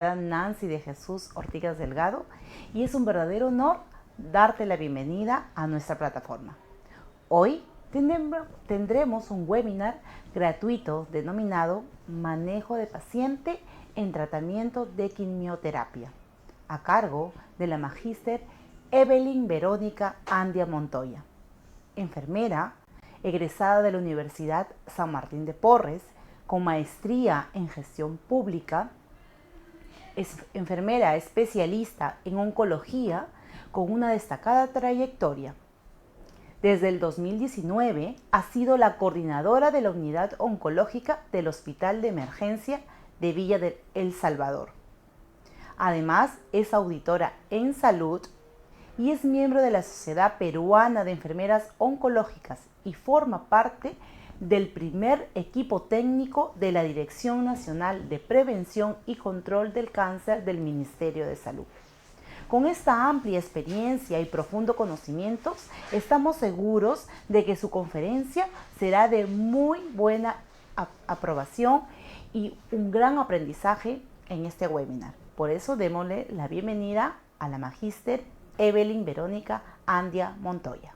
Nancy de Jesús Ortigas Delgado y es un verdadero honor darte la bienvenida a nuestra plataforma. Hoy tendremos un webinar gratuito denominado Manejo de paciente en tratamiento de quimioterapia, a cargo de la magíster Evelyn Verónica Andia Montoya, enfermera egresada de la Universidad San Martín de Porres, con maestría en gestión pública. Es enfermera especialista en oncología con una destacada trayectoria. Desde el 2019 ha sido la coordinadora de la unidad oncológica del Hospital de Emergencia de Villa de El Salvador. Además, es auditora en salud y es miembro de la Sociedad Peruana de Enfermeras Oncológicas y forma parte del primer equipo técnico de la Dirección Nacional de Prevención y Control del Cáncer del Ministerio de Salud. Con esta amplia experiencia y profundo conocimientos, estamos seguros de que su conferencia será de muy buena aprobación y un gran aprendizaje en este webinar. Por eso démosle la bienvenida a la magíster Evelyn Verónica Andia Montoya.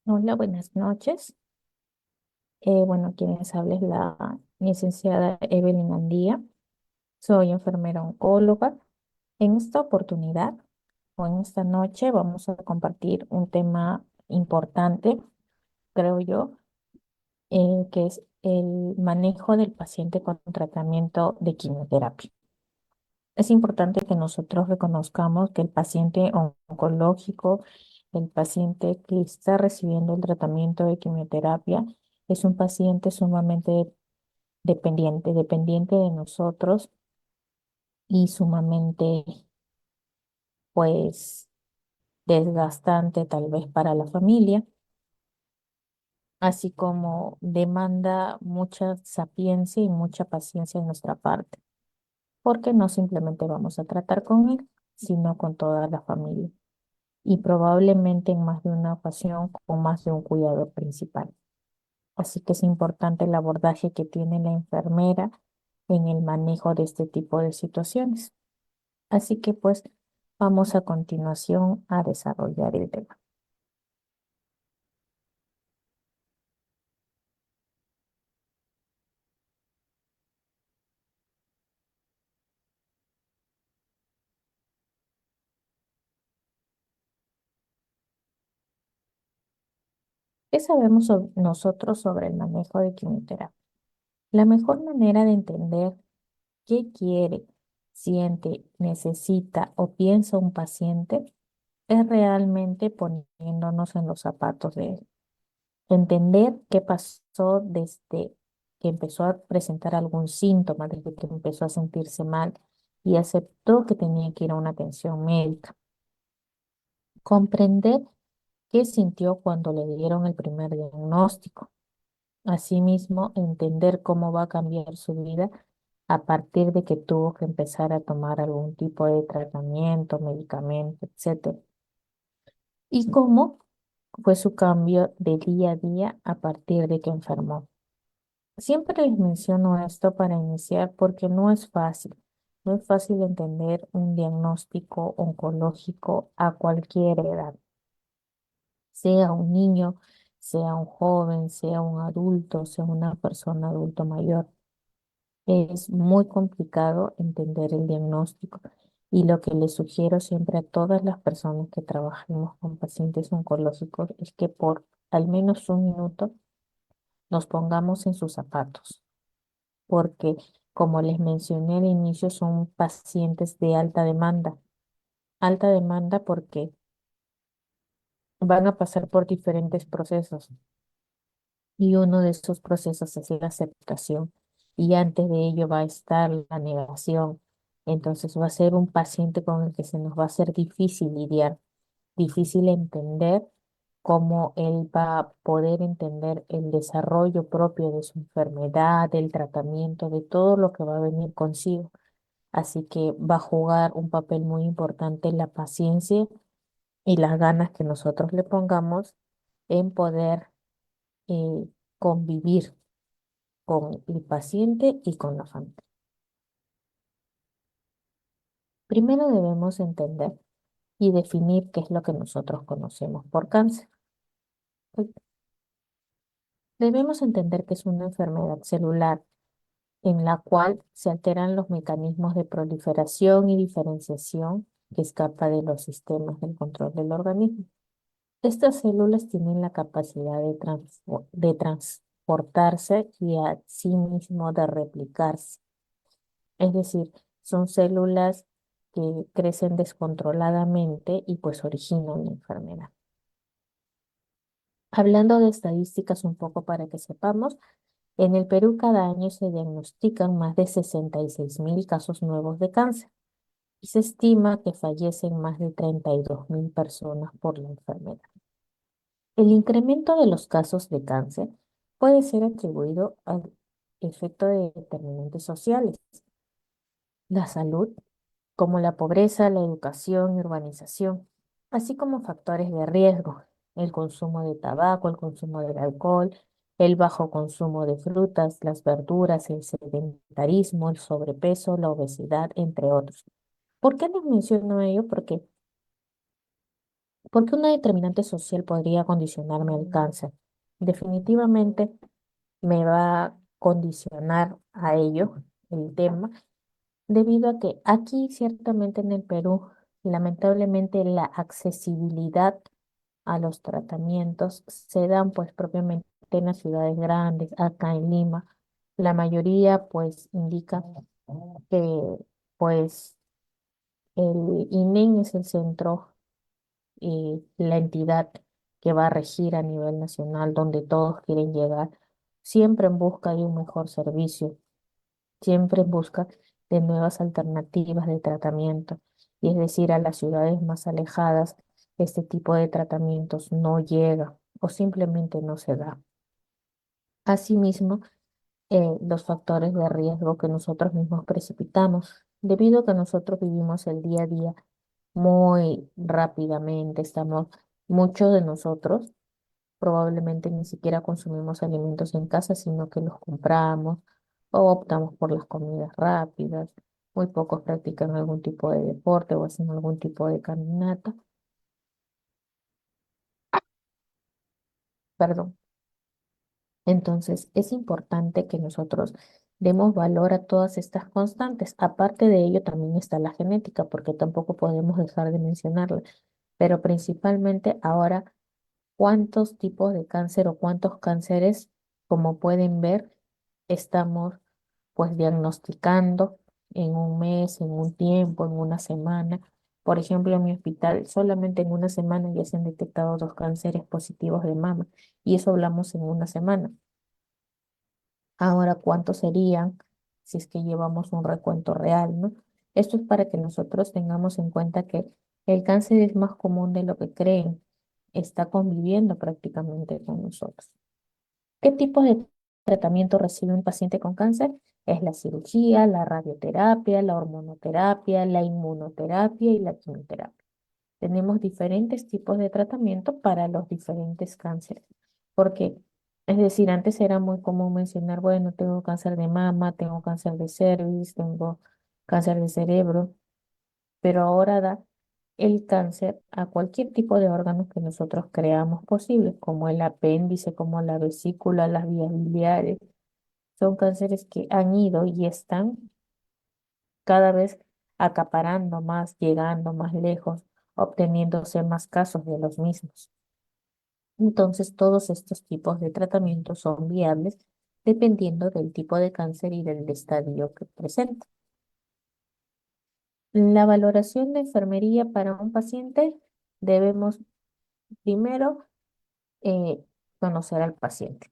Hola, buenas noches. Bueno, quienes habla es la licenciada Evelyn Andía. Soy enfermera oncóloga. En esta oportunidad o en esta noche vamos a compartir un tema importante, creo yo, que es el manejo del paciente con tratamiento de quimioterapia. Es importante que nosotros reconozcamos que el paciente oncológico, el paciente que está recibiendo el tratamiento de quimioterapia, es un paciente sumamente dependiente de nosotros y sumamente, pues, desgastante tal vez para la familia, así como demanda mucha sapiencia y mucha paciencia en nuestra parte, porque no simplemente vamos a tratar con él, sino con toda la familia, y probablemente en más de una ocasión con más de un cuidador principal. Así que es importante el abordaje que tiene la enfermera en el manejo de este tipo de situaciones. Así que pues vamos a continuación a desarrollar el tema. ¿Qué sabemos nosotros sobre el manejo de quimioterapia? La mejor manera de entender qué quiere, siente, necesita o piensa un paciente es realmente poniéndonos en los zapatos de él. Entender qué pasó desde que empezó a presentar algún síntoma, desde que empezó a sentirse mal y aceptó que tenía que ir a una atención médica. Comprender qué sintió cuando le dieron el primer diagnóstico. Asimismo, entender cómo va a cambiar su vida a partir de que tuvo que empezar a tomar algún tipo de tratamiento, medicamento, etcétera. Y cómo fue su cambio de día a día a partir de que enfermó. Siempre les menciono esto para iniciar porque no es fácil. No es fácil entender un diagnóstico oncológico a cualquier edad, sea un niño, sea un joven, sea un adulto, sea una persona adulto mayor. Es muy complicado entender el diagnóstico y lo que les sugiero siempre a todas las personas que trabajemos con pacientes oncológicos es que por al menos un minuto nos pongamos en sus zapatos, porque como les mencioné al inicio son pacientes de alta demanda porque van a pasar por diferentes procesos y uno de esos procesos es la aceptación. y antes de ello va a estar la negación. Entonces va a ser un paciente con el que se nos va a hacer difícil lidiar, difícil entender cómo él va a poder entender el desarrollo propio de su enfermedad, del tratamiento, de todo lo que va a venir consigo. Así que va a jugar un papel muy importante en la paciencia y las ganas que nosotros le pongamos en poder eh, convivir con el paciente y con la familia. Primero debemos entender y definir qué es lo que nosotros conocemos por cáncer. Debemos entender que es una enfermedad celular en la cual se alteran los mecanismos de proliferación y diferenciación que escapa de los sistemas del control del organismo. Estas células tienen la capacidad de transportarse y asimismo de replicarse. Es decir, son células que crecen descontroladamente y pues originan la enfermedad. Hablando de estadísticas un poco para que sepamos, en el Perú cada año se diagnostican más de 66.000 casos nuevos de cáncer y se estima que fallecen más de 32.000 personas por la enfermedad. El incremento de los casos de cáncer puede ser atribuido al efecto de determinantes sociales, la salud, como la pobreza, la educación y urbanización, así como factores de riesgo, el consumo de tabaco, el consumo del alcohol, el bajo consumo de frutas, las verduras, el sedentarismo, el sobrepeso, la obesidad, entre otros. ¿Por qué les menciono ello? Porque una determinante social podría condicionarme al cáncer. Definitivamente me va a condicionar a ello el tema, debido a que aquí, ciertamente en el Perú, lamentablemente la accesibilidad a los tratamientos se dan pues propiamente en las ciudades grandes, acá en Lima. La mayoría pues indica que pues el INEM es el centro y la entidad que va a regir a nivel nacional, donde todos quieren llegar, siempre en busca de un mejor servicio, siempre en busca de nuevas alternativas de tratamiento. Y es decir, a las ciudades más alejadas, este tipo de tratamientos no llega o simplemente no se da. Asimismo, los factores de riesgo que nosotros mismos precipitamos, debido a que nosotros vivimos el día a día muy rápidamente, muchos de nosotros probablemente ni siquiera consumimos alimentos en casa, sino que los compramos o optamos por las comidas rápidas. Muy pocos practican algún tipo de deporte o hacen algún tipo de caminata. Perdón. Entonces, es importante que nosotros demos valor a todas estas constantes. Aparte de ello, también está la genética, porque tampoco podemos dejar de mencionarla. Pero principalmente ahora, ¿cuántos tipos de cáncer o cuántos cánceres, como pueden ver, estamos pues diagnosticando en un mes, en un tiempo, en una semana? Por ejemplo, en mi hospital, solamente en una semana ya se han detectado 2 cánceres positivos de mama, y eso hablamos en una semana. Ahora, ¿cuántos serían si es que llevamos un recuento real, ¿no? Esto es para que nosotros tengamos en cuenta que el cáncer es más común de lo que creen. Está conviviendo prácticamente con nosotros. ¿Qué tipo de tratamiento recibe un paciente con cáncer? Es la cirugía, la radioterapia, la hormonoterapia, la inmunoterapia y la quimioterapia. Tenemos diferentes tipos de tratamiento para los diferentes cánceres. Porque, es decir, antes era muy común mencionar, bueno, tengo cáncer de mama, tengo cáncer de cervix, tengo cáncer de cerebro, pero ahora da el cáncer a cualquier tipo de órgano que nosotros creamos posible, como el apéndice, como la vesícula, las vías biliares. Son cánceres que han ido y están cada vez acaparando más, llegando más lejos, obteniéndose más casos de los mismos. Entonces, todos estos tipos de tratamientos son viables dependiendo del tipo de cáncer y del estadio que presenta. La valoración de enfermería para un paciente, debemos primero eh, conocer al paciente.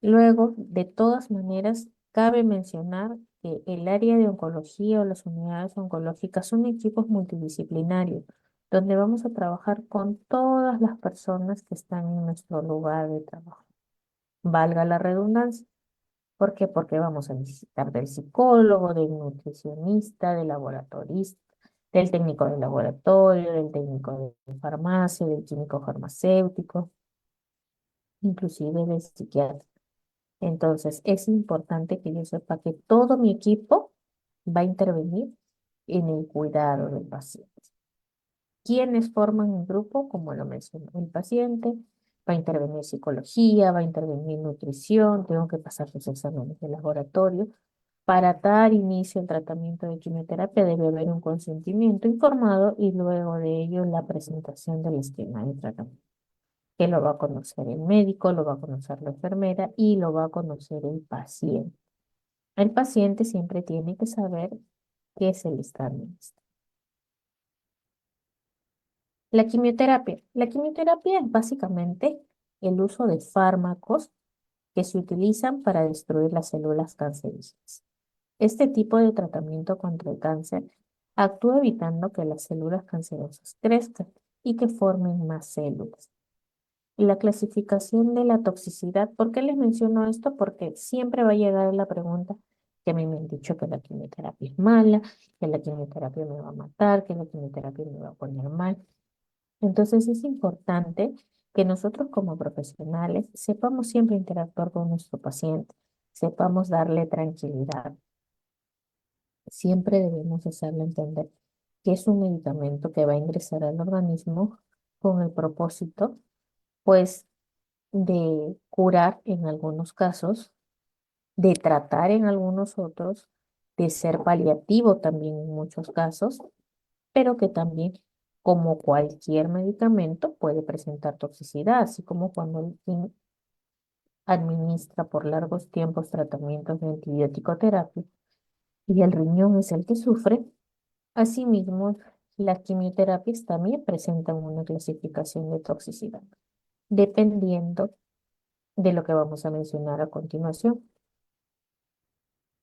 Luego, de todas maneras, cabe mencionar que el área de oncología o las unidades oncológicas son equipos multidisciplinarios, donde vamos a trabajar con todas las personas que están en nuestro lugar de trabajo. Valga la redundancia. ¿Por qué? Porque vamos a necesitar del psicólogo, del nutricionista, del laboratorista, del técnico de laboratorio, del técnico de farmacia, del químico farmacéutico, inclusive del psiquiatra. Entonces, es importante que yo sepa que todo mi equipo va a intervenir en el cuidado del paciente. ¿Quiénes forman un grupo? Como lo mencionó el paciente, va a intervenir psicología, va a intervenir nutrición, tengo que pasar sus exámenes de laboratorio. Para dar inicio al tratamiento de quimioterapia debe haber un consentimiento informado y luego de ello la presentación del esquema de tratamiento, que lo va a conocer el médico, lo va a conocer la enfermera y lo va a conocer el paciente. El paciente siempre tiene que saber qué se le está administrando. La quimioterapia. La quimioterapia es básicamente el uso de fármacos que se utilizan para destruir las células cancerígenas. Este tipo de tratamiento contra el cáncer actúa evitando que las células cancerosas crezcan y que formen más células. Y la clasificación de la toxicidad, ¿por qué les menciono esto? Porque siempre va a llegar la pregunta que a mí me han dicho que la quimioterapia es mala, que la quimioterapia me va a matar, que la quimioterapia me va a poner mal. Entonces es importante que nosotros como profesionales sepamos siempre interactuar con nuestro paciente, sepamos darle tranquilidad. Siempre debemos hacerle entender que es un medicamento que va a ingresar al organismo con el propósito, pues, de curar en algunos casos, de tratar en algunos otros, de ser paliativo también en muchos casos, pero que también, como cualquier medicamento, puede presentar toxicidad, así como cuando administra por largos tiempos tratamientos de antibiótico terapia y el riñón es el que sufre. Asimismo, las quimioterapias también presentan una clasificación de toxicidad, dependiendo de lo que vamos a mencionar a continuación.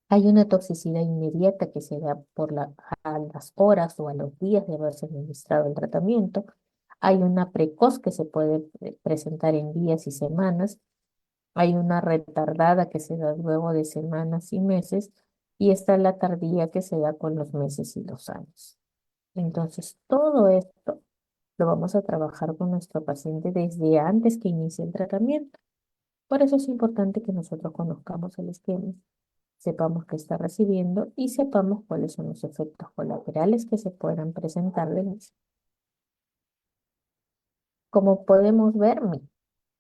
Hay una toxicidad inmediata que se da a las horas o a los días de haberse administrado el tratamiento. Hay una precoz que se puede presentar en días y semanas. Hay una retardada que se da luego de semanas y meses. Y está la tardía que se da con los meses y los años. Entonces, todo esto lo vamos a trabajar con nuestro paciente desde antes que inicie el tratamiento. Por eso es importante que nosotros conozcamos el esquema, sepamos qué está recibiendo y sepamos cuáles son los efectos colaterales que se puedan presentar de mismo. Como podemos ver,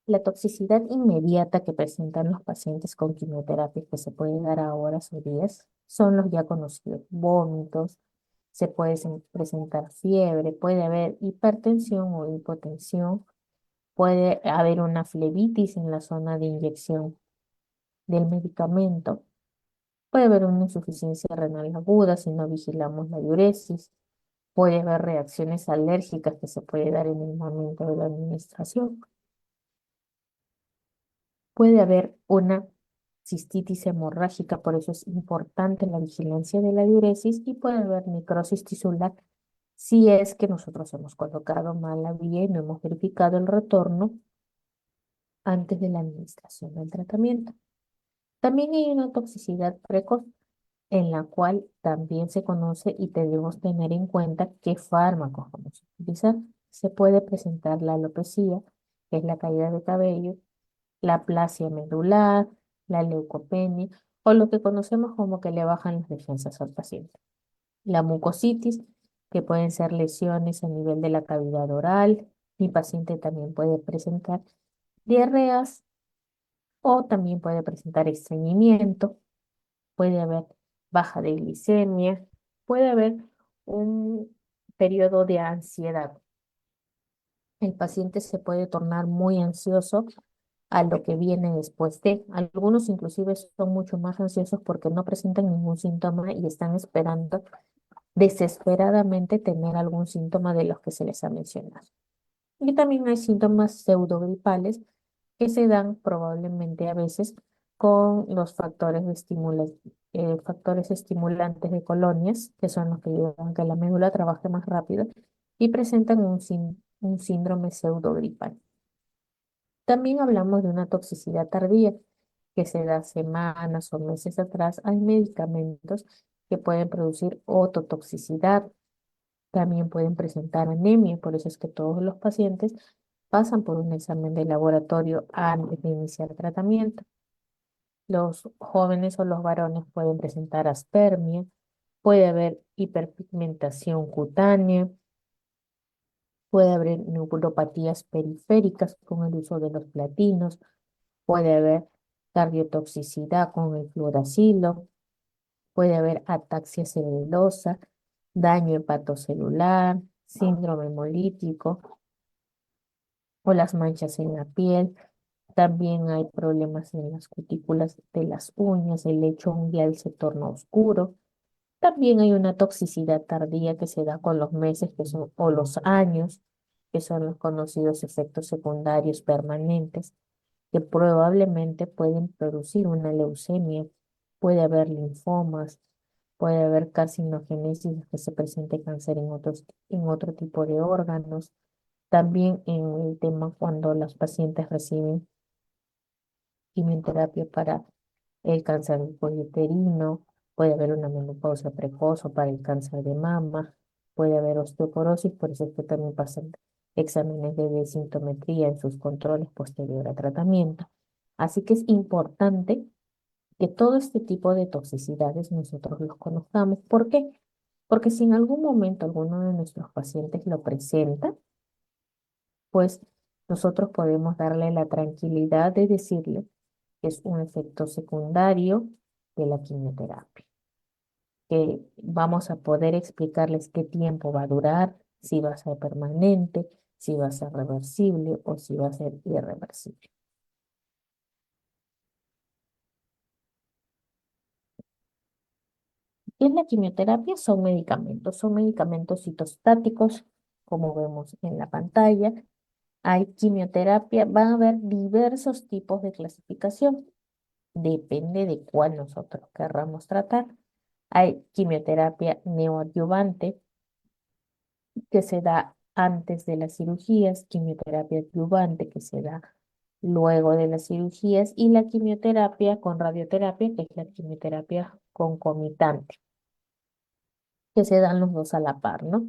la toxicidad inmediata que presentan los pacientes con quimioterapia que se puede dar a horas o días son los ya conocidos vómitos, se puede presentar fiebre, puede haber hipertensión o hipotensión, puede haber una flebitis en la zona de inyección del medicamento, puede haber una insuficiencia renal aguda si no vigilamos la diuresis, puede haber reacciones alérgicas que se puede dar en el momento de la administración. Puede haber una cistitis hemorrágica, por eso es importante la vigilancia de la diuresis y puede haber necrosis tisular si es que nosotros hemos colocado mal la vía y no hemos verificado el retorno antes de la administración del tratamiento. También hay una toxicidad precoz en la cual también se conoce y debemos tener en cuenta qué fármacos vamos a utilizar. Se puede presentar la alopecia, que es la caída de cabello, la aplasia medular, la leucopenia o lo que conocemos como que le bajan las defensas al paciente. La mucositis, que pueden ser lesiones a nivel de la cavidad oral. Mi paciente también puede presentar diarreas o también puede presentar estreñimiento, puede haber baja de glicemia, puede haber un periodo de ansiedad. El paciente se puede tornar muy ansioso a lo que viene después de. Algunos inclusive son mucho más ansiosos porque no presentan ningún síntoma y están esperando desesperadamente tener algún síntoma de los que se les ha mencionado. Y también hay síntomas pseudogripales que se dan probablemente a veces con los factores estimulantes de colonias, que son los que ayudan a que la médula trabaje más rápido y presentan un síndrome pseudogripal. También hablamos de una toxicidad tardía que se da semanas o meses atrás. Hay medicamentos que pueden producir ototoxicidad, también pueden presentar anemia, por eso es que todos los pacientes pasan por un examen de laboratorio antes de iniciar tratamiento. Los jóvenes o los varones pueden presentar aspermia, puede haber hiperpigmentación cutánea, puede haber neuropatías periféricas con el uso de los platinos, puede haber cardiotoxicidad con el fluoracilo, puede haber ataxia cerebelosa, daño hepatocelular, síndrome hemolítico o las manchas en la piel. También hay problemas en las cutículas de las uñas, el lecho unguial se torna oscuro. También hay una toxicidad tardía que se da con los meses o los años, que son los conocidos efectos secundarios permanentes, que probablemente pueden producir una leucemia. Puede haber linfomas, puede haber carcinogénesis que se presente cáncer en otro tipo de órganos. También en el tema cuando los pacientes reciben quimioterapia para el cáncer del cuello uterino, puede haber una menopausia precoz o para el cáncer de mama, puede haber osteoporosis, por eso es que también pasan exámenes de densitometría en sus controles posterior a tratamiento. Así que es importante que todo este tipo de toxicidades nosotros los conozcamos. ¿Por qué? Porque si en algún momento alguno de nuestros pacientes lo presenta, pues nosotros podemos darle la tranquilidad de decirle que es un efecto secundario de la quimioterapia, que vamos a poder explicarles qué tiempo va a durar, si va a ser permanente, si va a ser reversible o si va a ser irreversible. ¿Qué es la quimioterapia? Son medicamentos citostáticos, como vemos en la pantalla. Hay quimioterapia, van a haber diversos tipos de clasificación, depende de cuál nosotros querramos tratar. Hay quimioterapia neoadyuvante que se da antes de las cirugías, quimioterapia adyuvante que se da luego de las cirugías y la quimioterapia con radioterapia, que es la quimioterapia concomitante, que se dan los dos a la par, ¿no?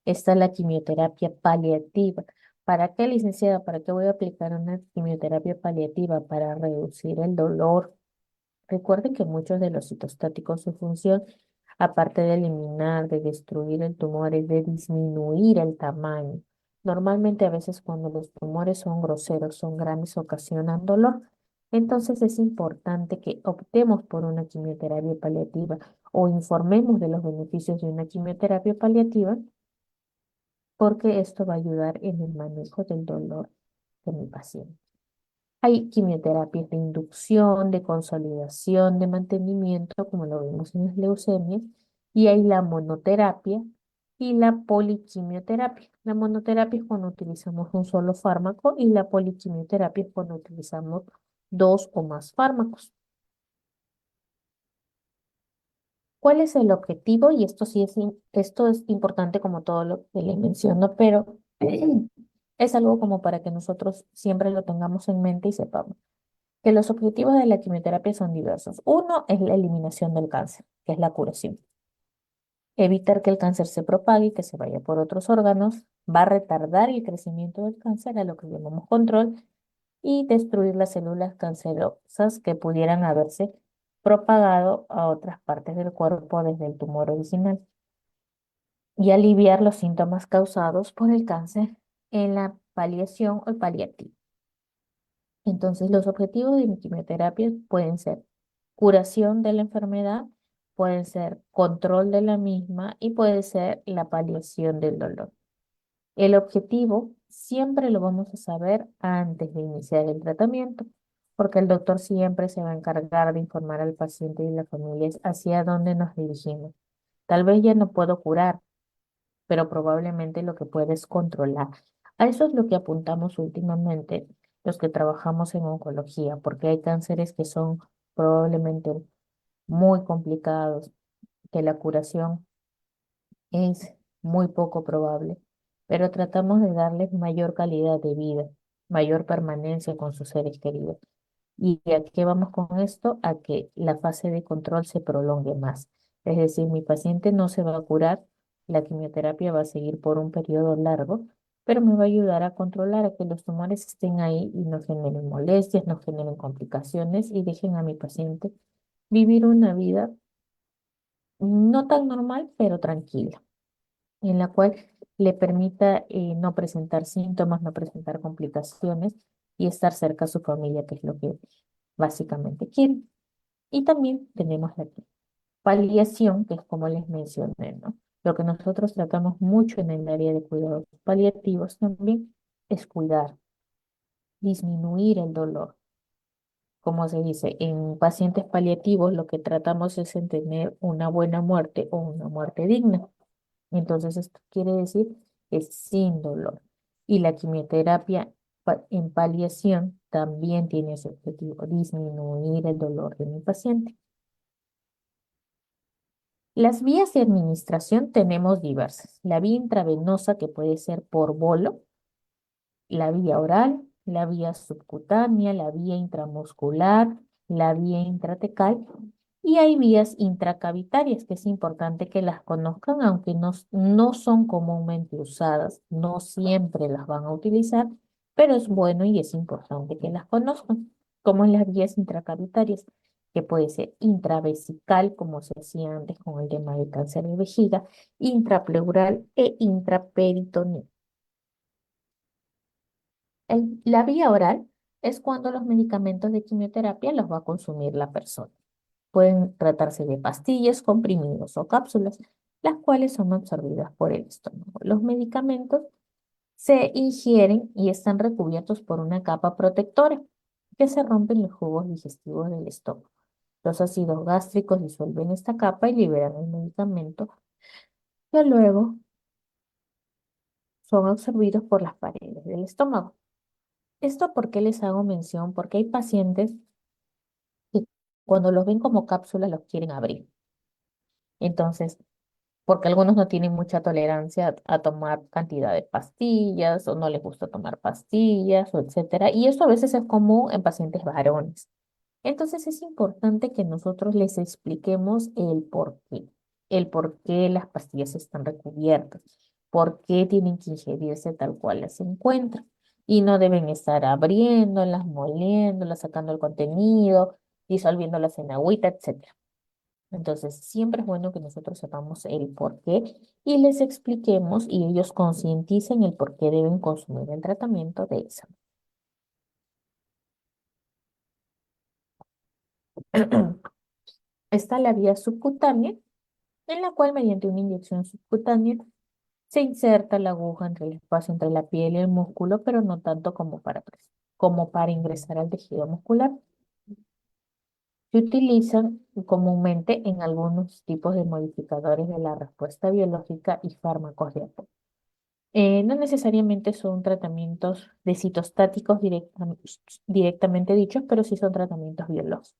Está la quimioterapia paliativa. ¿Para qué, licenciada? ¿Para qué voy a aplicar una quimioterapia paliativa? Para reducir el dolor. Recuerde que muchos de los citostáticos, su función, aparte de eliminar, de destruir el tumor, es de disminuir el tamaño. Normalmente a veces cuando los tumores son groseros, son grandes, ocasionan dolor. Entonces es importante que optemos por una quimioterapia paliativa o informemos de los beneficios de una quimioterapia paliativa porque esto va a ayudar en el manejo del dolor de mi paciente. Hay quimioterapias de inducción, de consolidación, de mantenimiento, como lo vemos en las leucemias, y hay la monoterapia y la poliquimioterapia. La monoterapia es cuando utilizamos un solo fármaco y la poliquimioterapia es cuando utilizamos dos o más fármacos. ¿Cuál es el objetivo? Y esto sí esto es importante como todo lo que les menciono, pero es algo como para que nosotros siempre lo tengamos en mente y sepamos que los objetivos de la quimioterapia son diversos. Uno es la eliminación del cáncer, que es la curación. Evitar que el cáncer se propague y que se vaya por otros órganos, va a retardar el crecimiento del cáncer, a lo que llamamos control, y destruir las células cancerosas que pudieran haberse propagado a otras partes del cuerpo desde el tumor original y aliviar los síntomas causados por el cáncer en la paliación o paliativo. Entonces, los objetivos de mi quimioterapia pueden ser curación de la enfermedad, pueden ser control de la misma y puede ser la paliación del dolor. El objetivo siempre lo vamos a saber antes de iniciar el tratamiento, porque el doctor siempre se va a encargar de informar al paciente y la familia hacia dónde nos dirigimos. Tal vez ya no puedo curar, pero probablemente lo que puede es controlar. A eso es lo que apuntamos últimamente los que trabajamos en oncología, porque hay cánceres que son probablemente muy complicados, que la curación es muy poco probable, pero tratamos de darles mayor calidad de vida, mayor permanencia con sus seres queridos. ¿Y a qué vamos con esto? A que la fase de control se prolongue más. Es decir, mi paciente no se va a curar, la quimioterapia va a seguir por un periodo largo, pero me va a ayudar a controlar a que los tumores estén ahí y no generen molestias, no generen complicaciones y dejen a mi paciente vivir una vida no tan normal, pero tranquila, en la cual le permita no presentar síntomas, no presentar complicaciones y estar cerca a su familia, que es lo que básicamente quieren. Y también tenemos la paliación, que es como les mencioné, ¿no? Lo que nosotros tratamos mucho en el área de cuidados paliativos también es cuidar, disminuir el dolor. Como se dice, en pacientes paliativos lo que tratamos es en tener una buena muerte o una muerte digna. Entonces, esto quiere decir que es sin dolor. Y la quimioterapia en paliación también tiene ese objetivo, disminuir el dolor de mi paciente. Las vías de administración tenemos diversas. La vía intravenosa, que puede ser por bolo, la vía oral, la vía subcutánea, la vía intramuscular, la vía intratecal, y hay vías intracavitarias, que es importante que las conozcan, aunque no son comúnmente usadas, no siempre las van a utilizar, pero es bueno y es importante que las conozcan, como en las vías intracavitarias, que puede ser intravesical, como se hacía antes con el tema del cáncer de vejiga, intrapleural e intraperitoneo. La vía oral es cuando los medicamentos de quimioterapia los va a consumir la persona. Pueden tratarse de pastillas, comprimidos o cápsulas, las cuales son absorbidas por el estómago. Los medicamentos se ingieren y están recubiertos por una capa protectora que se rompen los jugos digestivos del estómago. Los ácidos gástricos disuelven esta capa y liberan el medicamento, que luego son absorbidos por las paredes del estómago. ¿Esto por qué les hago mención? Porque hay pacientes que cuando los ven como cápsulas los quieren abrir. Entonces, porque algunos no tienen mucha tolerancia a tomar cantidad de pastillas o no les gusta tomar pastillas o etcétera. Y eso a veces es común en pacientes varones. Entonces es importante que nosotros les expliquemos el por qué las pastillas están recubiertas, por qué tienen que ingerirse tal cual las encuentran. Y no deben estar abriéndolas, moliéndolas, sacando el contenido, disolviéndolas en agüita, etcétera. Entonces, siempre es bueno que nosotros sepamos el por qué y les expliquemos y ellos concienticen el por qué deben consumir el tratamiento de esa. Está la vía subcutánea, en la cual mediante una inyección subcutánea se inserta la aguja entre el espacio entre la piel y el músculo, pero no tanto como para ingresar al tejido muscular. Se utilizan comúnmente en algunos tipos de modificadores de la respuesta biológica y fármacos de apoyo. No necesariamente son tratamientos de citostáticos directamente dichos, pero sí son tratamientos biológicos,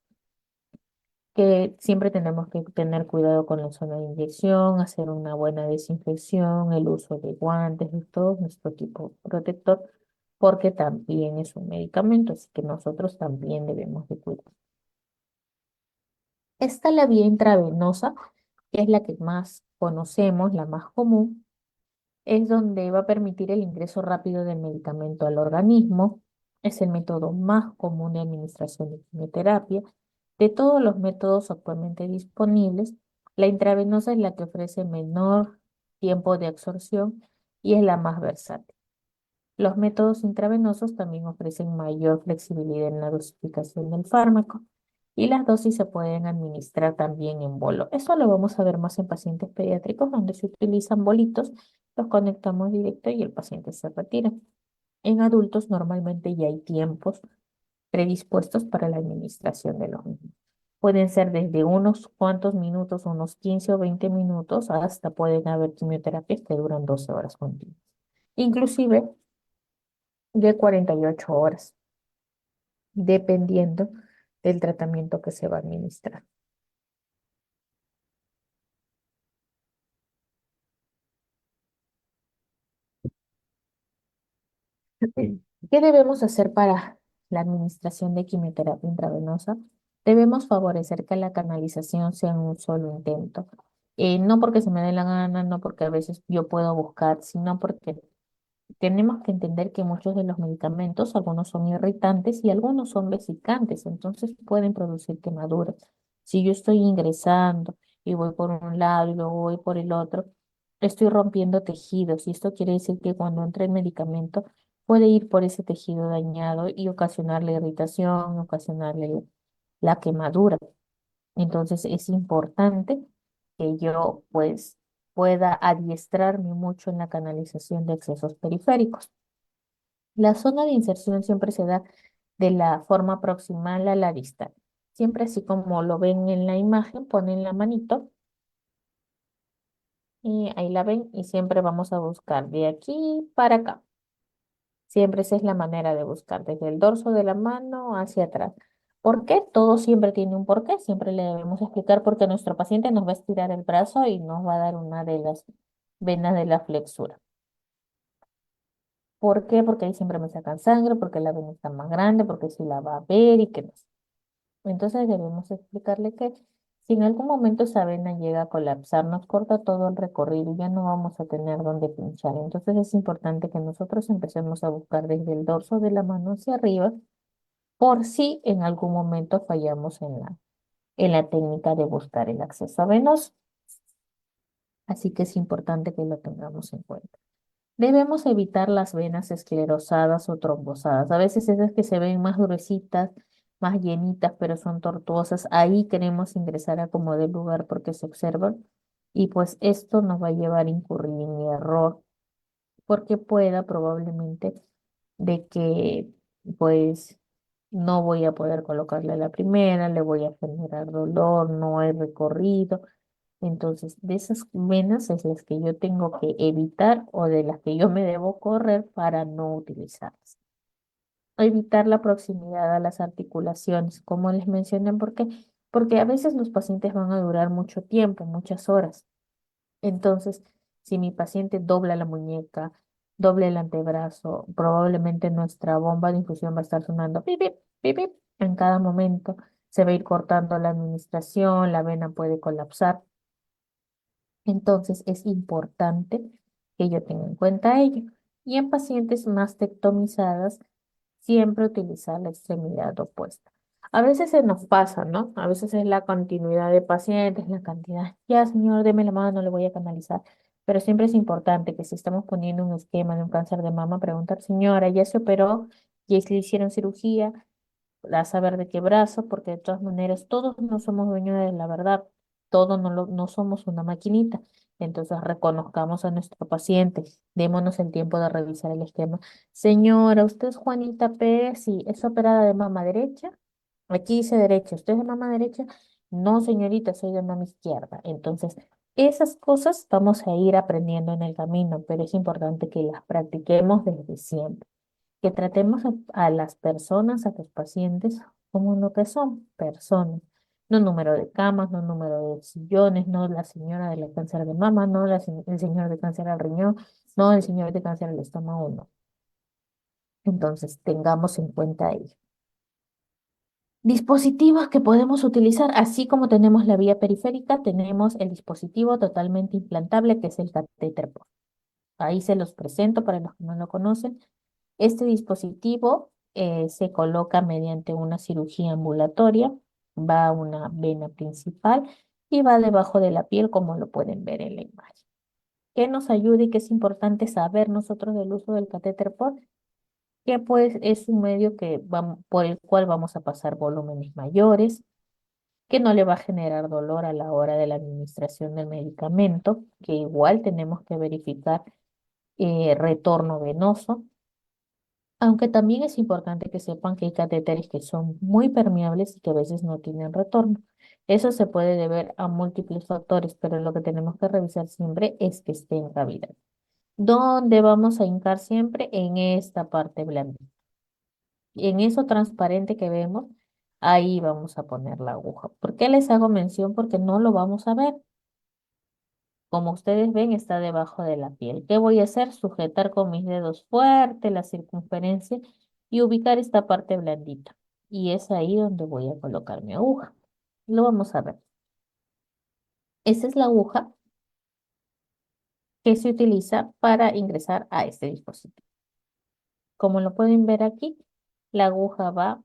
que siempre tenemos que tener cuidado con la zona de inyección, hacer una buena desinfección, el uso de guantes, de todo nuestro equipo protector, porque también es un medicamento, así que nosotros también debemos de cuidar. Está la vía intravenosa, que es la que más conocemos, la más común, es donde va a permitir el ingreso rápido del medicamento al organismo. Es el método más común de administración de quimioterapia. De todos los métodos actualmente disponibles, la intravenosa es la que ofrece menor tiempo de absorción y es la más versátil. Los métodos intravenosos también ofrecen mayor flexibilidad en la dosificación del fármaco y las dosis se pueden administrar también en bolo. Eso lo vamos a ver más en pacientes pediátricos donde se utilizan bolitos, los conectamos directo y el paciente se retira. En adultos normalmente ya hay tiempos predispuestos para la administración de los mismos. Pueden ser desde unos cuantos minutos, unos 15 o 20 minutos, hasta pueden haber quimioterapias que duran 12 horas continuas. Inclusive de 48 horas. dependiendo del tratamiento que se va a administrar. ¿Qué debemos hacer para la administración de quimioterapia intravenosa? Debemos favorecer que la canalización sea en un solo intento. No porque se me dé la gana, no porque a veces yo puedo buscar, sino porque tenemos que entender que muchos de los medicamentos, algunos son irritantes y algunos son vesicantes, entonces pueden producir quemaduras. Si yo estoy ingresando y voy por un lado y luego voy por el otro, estoy rompiendo tejidos y esto quiere decir que cuando entra el medicamento puede ir por ese tejido dañado y ocasionarle irritación, ocasionarle la quemadura. Entonces es importante que yo pues pueda adiestrarme mucho en la canalización de accesos periféricos. La zona de inserción siempre se da de la forma proximal a la distal. Siempre así como lo ven en la imagen, ponen la manito y ahí la ven y siempre vamos a buscar de aquí para acá. Siempre esa es la manera de buscar, desde el dorso de la mano hacia atrás. ¿Por qué? Todo siempre tiene un porqué. Siempre le debemos explicar por qué nuestro paciente nos va a estirar el brazo y nos va a dar una de las venas de la flexura. ¿Por qué? Porque ahí siempre me sacan sangre, porque la vena está más grande, porque si la va a ver y que no sé. Entonces debemos explicarle que si en algún momento esa vena llega a colapsar, nos corta todo el recorrido y ya no vamos a tener dónde pinchar. Entonces es importante que nosotros empecemos a buscar desde el dorso de la mano hacia arriba por si en algún momento fallamos en la técnica de buscar el acceso venoso. Así que es importante que lo tengamos en cuenta. Debemos evitar las venas esclerosadas o trombosadas. A veces esas que se ven más gruesitas, más llenitas, pero son tortuosas. Ahí queremos ingresar a como de lugar porque se observan. Y pues esto nos va a llevar a incurrir en error porque pueda probablemente de que pues no voy a poder colocarle la primera, le voy a generar dolor, no hay recorrido. Entonces, de esas venas es las que yo tengo que evitar o de las que yo me debo correr para no utilizarlas. Evitar la proximidad a las articulaciones, como les mencioné, ¿por qué? Porque a veces los pacientes van a durar mucho tiempo, muchas horas. Entonces, si mi paciente dobla la muñeca, dobla el antebrazo, probablemente nuestra bomba de infusión va a estar sonando pip, pip, pip, pip, en cada momento. Se va a ir cortando la administración, la vena puede colapsar. Entonces, es importante que yo tenga en cuenta ello. Y en pacientes mastectomizadas, siempre utilizar la extremidad opuesta. A veces se nos pasa, ¿no? A veces es la continuidad de pacientes, la cantidad. Ya, señor, deme la mano, le voy a canalizar. Pero siempre es importante que si estamos poniendo un esquema de un cáncer de mama, preguntar, señora, ¿ya se operó? ¿Ya le hicieron cirugía? A saber de qué brazo, porque de todas maneras todos no somos dueños de la verdad, todos no somos una maquinita. Entonces reconozcamos a nuestro paciente, démonos el tiempo de revisar el esquema. Señora, ¿usted es Juanita Pérez? Sí, ¿es operada de mama derecha? Aquí dice derecha, ¿usted es de mama derecha? No, señorita, soy de mama izquierda. Entonces, esas cosas vamos a ir aprendiendo en el camino, pero es importante que las practiquemos desde siempre, que tratemos a las personas, a los pacientes, como lo que son, personas. No número de camas, no número de sillones, no la señora de la cáncer de mama, no el señor de cáncer al riñón, no el señor de cáncer al estómago, no. Entonces, tengamos en cuenta ello. Dispositivos que podemos utilizar, así como tenemos la vía periférica, tenemos el dispositivo totalmente implantable que es el catéter. Ahí se los presento para los que no lo conocen. Este dispositivo se coloca mediante una cirugía ambulatoria, va a una vena principal y va debajo de la piel, como lo pueden ver en la imagen. ¿Qué nos ayuda y qué es importante saber nosotros del uso del catéter POR? Que pues es un medio por el cual vamos a pasar volúmenes mayores, que no le va a generar dolor a la hora de la administración del medicamento, que igual tenemos que verificar retorno venoso, aunque también es importante que sepan que hay catéteres que son muy permeables y que a veces no tienen retorno. Eso se puede deber a múltiples factores, pero lo que tenemos que revisar siempre es que esté en cavidad. ¿Dónde vamos a hincar siempre? En esta parte blandita. En eso transparente que vemos, ahí vamos a poner la aguja. ¿Por qué les hago mención? Porque no lo vamos a ver. Como ustedes ven, está debajo de la piel. ¿Qué voy a hacer? Sujetar con mis dedos fuerte la circunferencia y ubicar esta parte blandita. Y es ahí donde voy a colocar mi aguja. Lo vamos a ver. Esa es la aguja que se utiliza para ingresar a este dispositivo. Como lo pueden ver aquí, la aguja va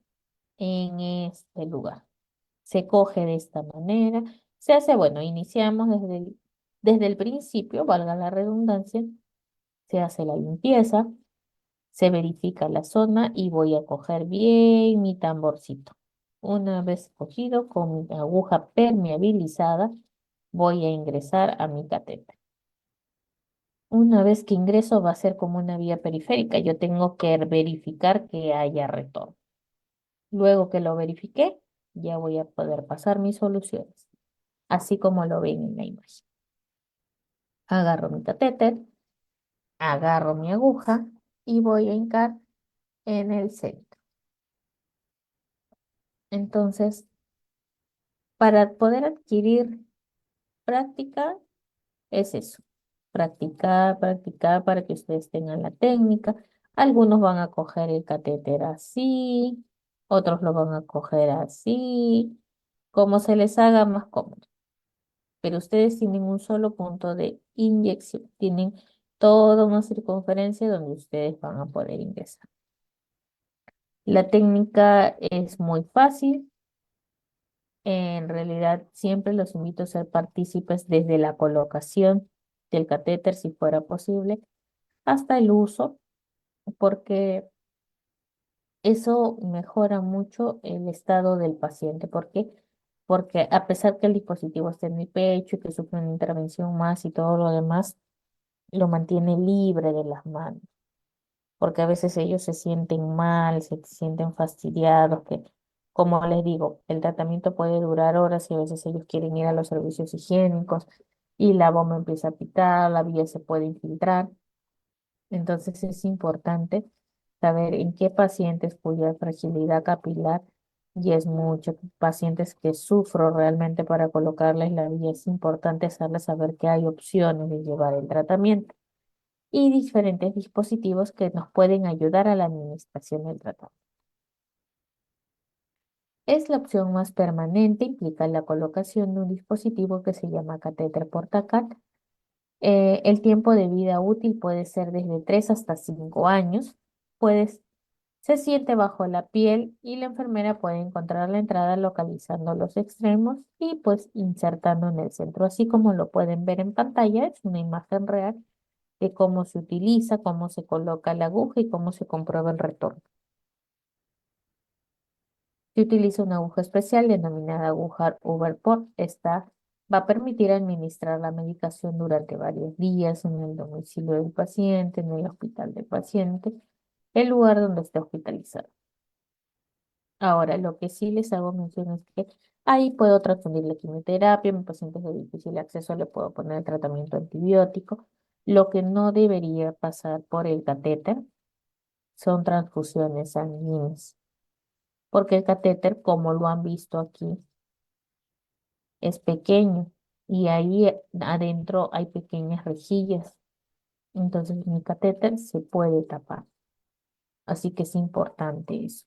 en este lugar. Se coge de esta manera. Se hace, bueno, iniciamos desde el principio, valga la redundancia, se hace la limpieza, se verifica la zona y voy a coger bien mi tamborcito. Una vez cogido con mi aguja permeabilizada, voy a ingresar a mi catéter. Una vez que ingreso va a ser como una vía periférica. Yo tengo que verificar que haya retorno. Luego que lo verifiqué, ya voy a poder pasar mis soluciones, así como lo ven en la imagen. Agarro mi catéter, agarro mi aguja y voy a hincar en el centro. Entonces, para poder adquirir práctica, es eso. Practicar, practicar para que ustedes tengan la técnica. Algunos van a coger el catéter así, otros lo van a coger así, como se les haga más cómodo. Pero ustedes tienen un solo punto de inyección, tienen toda una circunferencia donde ustedes van a poder ingresar. La técnica es muy fácil. En realidad, siempre los invito a ser partícipes desde la colocación del catéter, si fuera posible, hasta el uso, porque eso mejora mucho el estado del paciente. ¿Por qué? Porque a pesar que el dispositivo esté en mi pecho y que sufre una intervención más y todo lo demás, lo mantiene libre de las manos, porque a veces ellos se sienten mal, se sienten fastidiados, que como les digo, el tratamiento puede durar horas y a veces ellos quieren ir a los servicios higiénicos y la bomba empieza a pitar, la vía se puede infiltrar. Entonces es importante saber en qué pacientes cuya fragilidad capilar y es mucho, pacientes que sufro realmente para colocarles la vía, es importante hacerles saber que hay opciones de llevar el tratamiento y diferentes dispositivos que nos pueden ayudar a la administración del tratamiento. Es la opción más permanente, implica la colocación de un dispositivo que se llama catéter portacat. El tiempo de vida útil puede ser desde 3 hasta 5 años. Se siente bajo la piel y la enfermera puede encontrar la entrada localizando los extremos y pues insertando en el centro. Así como lo pueden ver en pantalla, es una imagen real de cómo se utiliza, cómo se coloca la aguja y cómo se comprueba el retorno. Se utiliza una aguja especial denominada aguja Uberport. Esta va a permitir administrar la medicación durante varios días en el domicilio del paciente, en el hospital del paciente, el lugar donde esté hospitalizado. Ahora, lo que sí les hago mención es que ahí puedo transfundir la quimioterapia, en pacientes de difícil acceso le puedo poner el tratamiento antibiótico. Lo que no debería pasar por el catéter son transfusiones sanguíneas, porque el catéter, como lo han visto aquí, es pequeño y ahí adentro hay pequeñas rejillas. Entonces mi catéter se puede tapar. Así que es importante eso.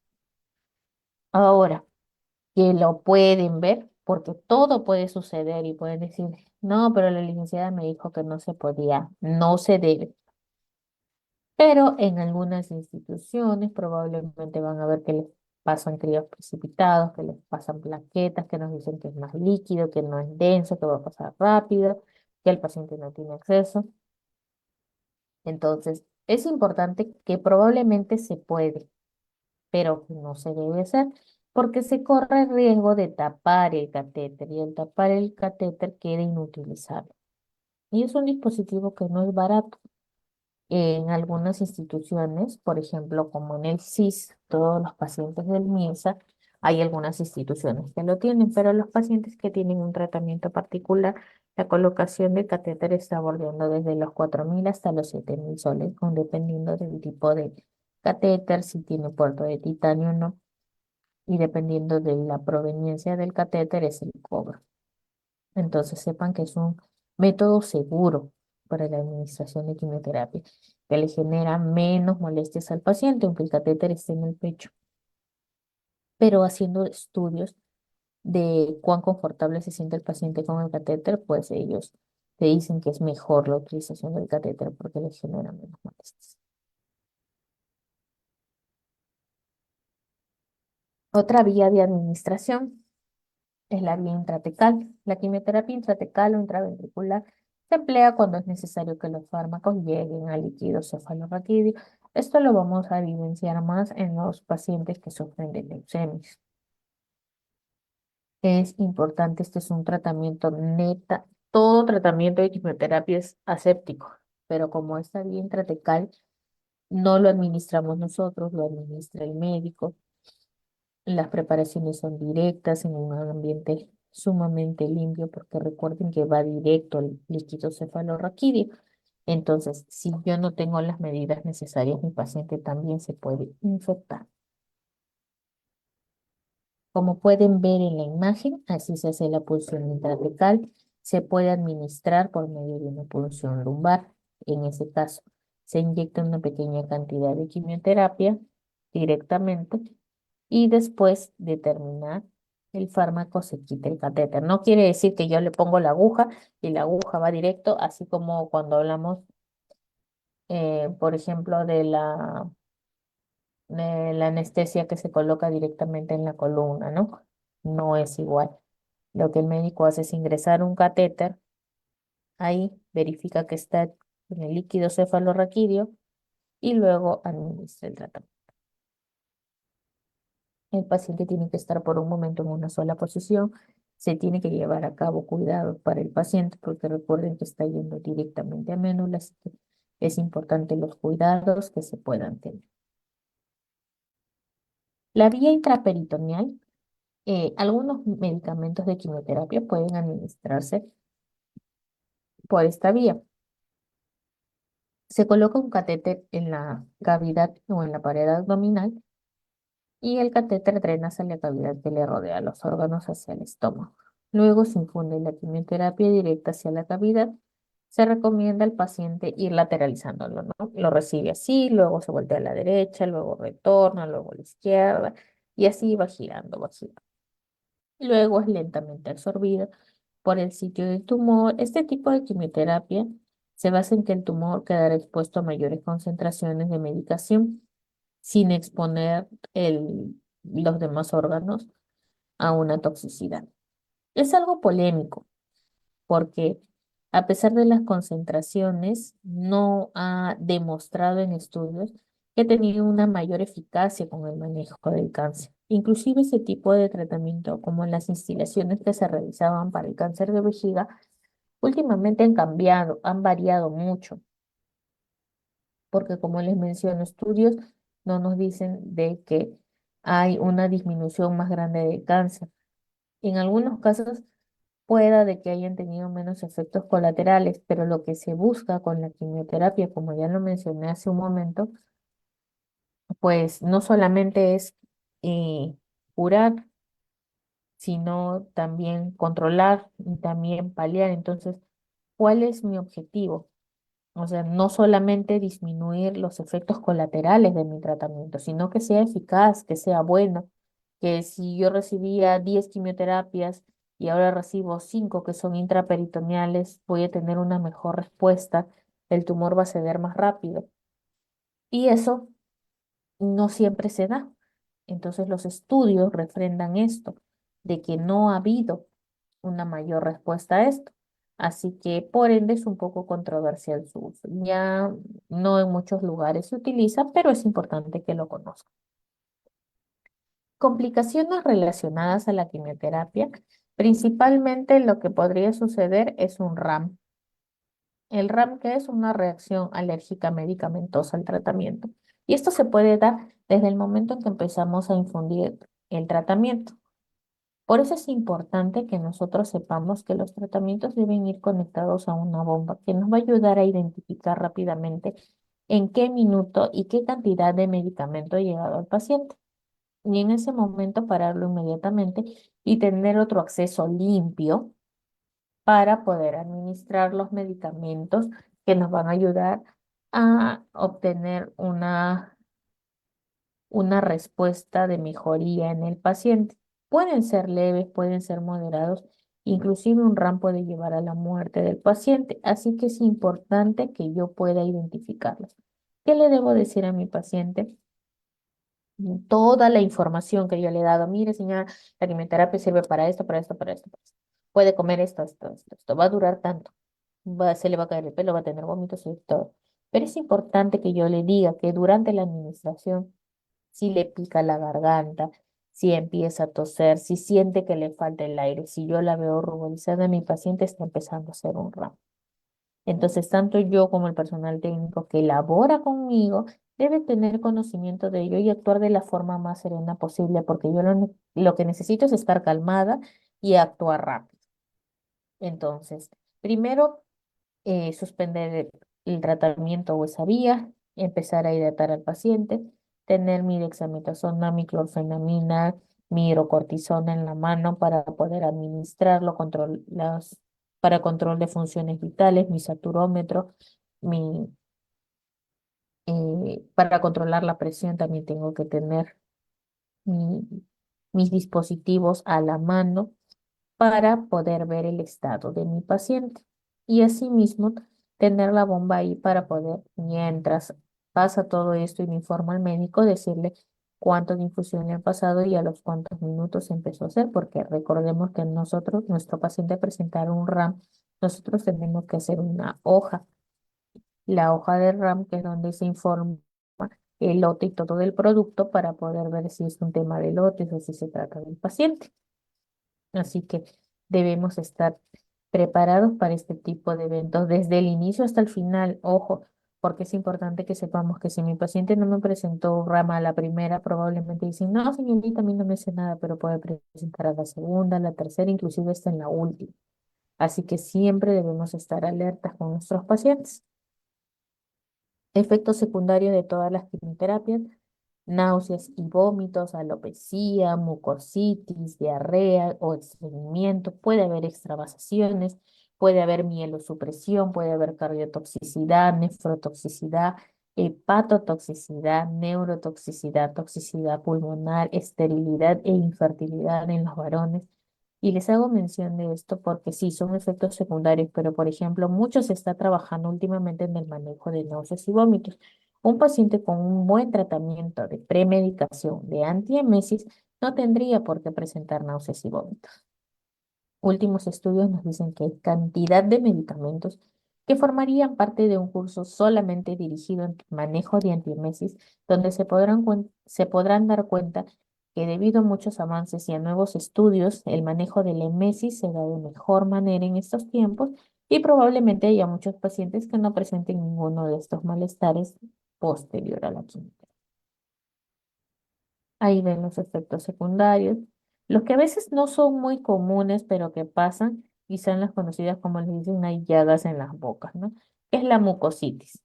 Ahora, que lo pueden ver, porque todo puede suceder y pueden decir, no, pero la licenciada me dijo que no se podía, no se debe. Pero en algunas instituciones probablemente van a ver que les pasan críos precipitados, que les pasan plaquetas, que nos dicen que es más líquido, que no es denso, que va a pasar rápido, que el paciente no tiene acceso. Entonces, es importante que probablemente se puede, pero que no se debe hacer porque se corre el riesgo de tapar el catéter y el tapar el catéter queda inutilizable. Y es un dispositivo que no es barato. En algunas instituciones, por ejemplo, como en el CIS, todos los pacientes del MINSA, hay algunas instituciones que lo tienen, pero los pacientes que tienen un tratamiento particular, la colocación del catéter está bordeando desde los 4.000 hasta los 7.000 soles, dependiendo del tipo de catéter, si tiene puerto de titanio o no, y dependiendo de la proveniencia del catéter es el cobro. Entonces sepan que es un método seguro para la administración de quimioterapia, que le genera menos molestias al paciente, aunque el catéter esté en el pecho. Pero haciendo estudios de cuán confortable se siente el paciente con el catéter, pues ellos te dicen que es mejor la utilización del catéter porque le genera menos molestias. Otra vía de administración es la vía intratecal. La quimioterapia intratecal o intraventricular se emplea cuando es necesario que los fármacos lleguen al líquido cefalorraquídeo. Esto lo vamos a evidenciar más en los pacientes que sufren de leucemias. Es importante, este es un tratamiento neta, todo tratamiento de quimioterapia es aséptico, pero como esta vía intratecal no lo administramos nosotros, lo administra el médico. Las preparaciones son directas en un ambiente sumamente limpio porque recuerden que va directo al líquido cefalorraquídeo. Entonces, si yo no tengo las medidas necesarias, mi paciente también se puede infectar. Como pueden ver en la imagen, así se hace la punción intratecal. Se puede administrar por medio de una punción lumbar. En ese caso, se inyecta una pequeña cantidad de quimioterapia directamente y después de terminar el fármaco se quita el catéter. No quiere decir que yo le pongo la aguja y la aguja va directo, así como cuando hablamos, por ejemplo, de la anestesia que se coloca directamente en la columna, ¿no? No es igual. Lo que el médico hace es ingresar un catéter, ahí verifica que está en el líquido cefalorraquídeo y luego administra el tratamiento. El paciente tiene que estar por un momento en una sola posición. Se tiene que llevar a cabo cuidado para el paciente porque recuerden que está yendo directamente a médula, así que es importante los cuidados que se puedan tener. La vía intraperitoneal, algunos medicamentos de quimioterapia pueden administrarse por esta vía. Se coloca un catéter en la cavidad o en la pared abdominal y el catéter drena hacia la cavidad que le rodea los órganos hacia el estómago. Luego se infunde la quimioterapia directa hacia la cavidad. Se recomienda al paciente ir lateralizándolo, ¿no? Lo recibe así, luego se voltea a la derecha, luego retorna, luego a la izquierda y así va girando, va girando. Luego es lentamente absorbido por el sitio del tumor. Este tipo de quimioterapia se basa en que el tumor quedará expuesto a mayores concentraciones de medicación sin exponer los demás órganos a una toxicidad. Es algo polémico porque a pesar de las concentraciones, no ha demostrado en estudios que ha tenido una mayor eficacia con el manejo del cáncer. Inclusive ese tipo de tratamiento, como las instilaciones que se realizaban para el cáncer de vejiga, últimamente han cambiado, han variado mucho, porque como les menciono, estudios no nos dicen de que hay una disminución más grande de cáncer. En algunos casos pueda de que hayan tenido menos efectos colaterales, pero lo que se busca con la quimioterapia, como ya lo mencioné hace un momento, pues no solamente es curar, sino también controlar y también paliar. Entonces, ¿cuál es mi objetivo? O sea, no solamente disminuir los efectos colaterales de mi tratamiento, sino que sea eficaz, que sea bueno, que si yo recibía 10 quimioterapias y ahora recibo 5 que son intraperitoneales, voy a tener una mejor respuesta, el tumor va a ceder más rápido. Y eso no siempre se da. Entonces los estudios refrendan esto, de que no ha habido una mayor respuesta a esto. Así que por ende es un poco controversial su uso. Ya no en muchos lugares se utiliza, pero es importante que lo conozcan. Complicaciones relacionadas a la quimioterapia. Principalmente lo que podría suceder es un RAM. El RAM que es una reacción alérgica medicamentosa al tratamiento. Y esto se puede dar desde el momento en que empezamos a infundir el tratamiento. Por eso es importante que nosotros sepamos que los tratamientos deben ir conectados a una bomba que nos va a ayudar a identificar rápidamente en qué minuto y qué cantidad de medicamento ha llegado al paciente. Y en ese momento pararlo inmediatamente y tener otro acceso limpio para poder administrar los medicamentos que nos van a ayudar a obtener una respuesta de mejoría en el paciente. Pueden ser leves, pueden ser moderados, inclusive un RAM puede llevar a la muerte del paciente, así que es importante que yo pueda identificarlos. ¿Qué le debo decir a mi paciente? Toda la información que yo le he dado. Mire, señora, la quimioterapia sirve para esto, para esto, para esto, para esto. Puede comer esto, esto, esto, esto. Va a durar tanto. Se le va a caer el pelo, va a tener vómitos y todo. Pero es importante que yo le diga que durante la administración, si le pica la garganta, si empieza a toser, si siente que le falta el aire, si yo la veo ruborizada, mi paciente está empezando a hacer un RAM. Entonces, tanto yo como el personal técnico que labora conmigo debe tener conocimiento de ello y actuar de la forma más serena posible, porque yo lo que necesito es estar calmada y actuar rápido. Entonces, primero, suspender el tratamiento o esa vía, empezar a hidratar al paciente, tener mi dexametasona, mi clorfenamina, mi hidrocortisona en la mano para poder administrarlo, para control de funciones vitales, mi saturómetro, mi, para controlar la presión también tengo que tener mi- mis dispositivos a la mano para poder ver el estado de mi paciente. Y asimismo, tener la bomba ahí para poder, mientras pasa todo esto y me informa el médico, decirle cuánto de infusión le han pasado y a los cuántos minutos empezó a hacer, porque recordemos que nosotros, nuestro paciente presentar un RAM, nosotros tenemos que hacer una hoja. La hoja de RAM, que es donde se informa el lote y todo del producto para poder ver si es un tema de lotes o si se trata del paciente. Así que debemos estar preparados para este tipo de eventos desde el inicio hasta el final. Ojo, porque es importante que sepamos que si mi paciente no me presentó rama a la primera, probablemente dice, no, señorita, a mí no me hace nada, pero puede presentar a la segunda, a la tercera, inclusive hasta en la última. Así que siempre debemos estar alertas con nuestros pacientes. Efectos secundarios de todas las quimioterapias: náuseas y vómitos, alopecia, mucositis, diarrea o estreñimiento. Puede haber extravasaciones, puede haber mielosupresión, puede haber cardiotoxicidad, nefrotoxicidad, hepatotoxicidad, neurotoxicidad, toxicidad pulmonar, esterilidad e infertilidad en los varones. Y les hago mención de esto porque sí, son efectos secundarios, pero por ejemplo, mucho se está trabajando últimamente en el manejo de náuseas y vómitos. Un paciente con un buen tratamiento de premedicación de antiemesis no tendría por qué presentar náuseas y vómitos. Últimos estudios nos dicen que hay cantidad de medicamentos que formarían parte de un curso solamente dirigido en manejo de antiemesis, donde se podrán dar cuenta que debido a muchos avances y a nuevos estudios, el manejo de la emesis se da de mejor manera en estos tiempos y probablemente haya muchos pacientes que no presenten ninguno de estos malestares posterior a la quimio. Ahí ven los efectos secundarios, los que a veces no son muy comunes, pero que pasan y son las conocidas como les dicen, hay llagas en las bocas, ¿no? Es la mucositis.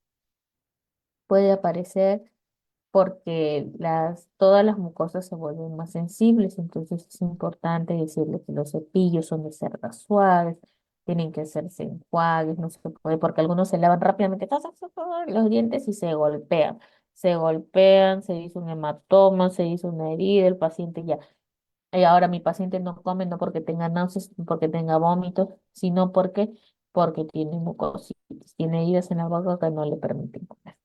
Puede aparecer porque todas las mucosas se vuelven más sensibles, entonces es importante decirle que los cepillos son de cerdas suaves, tienen que hacerse enjuagues, no se puede, porque algunos se lavan rápidamente los dientes y se golpean, se hizo un hematoma, se hizo una herida, el paciente ya. Y ahora mi paciente no come no porque tenga náuseas, no porque tenga vómitos, sino porque tiene mucositis, tiene heridas en la boca que no le permiten comer.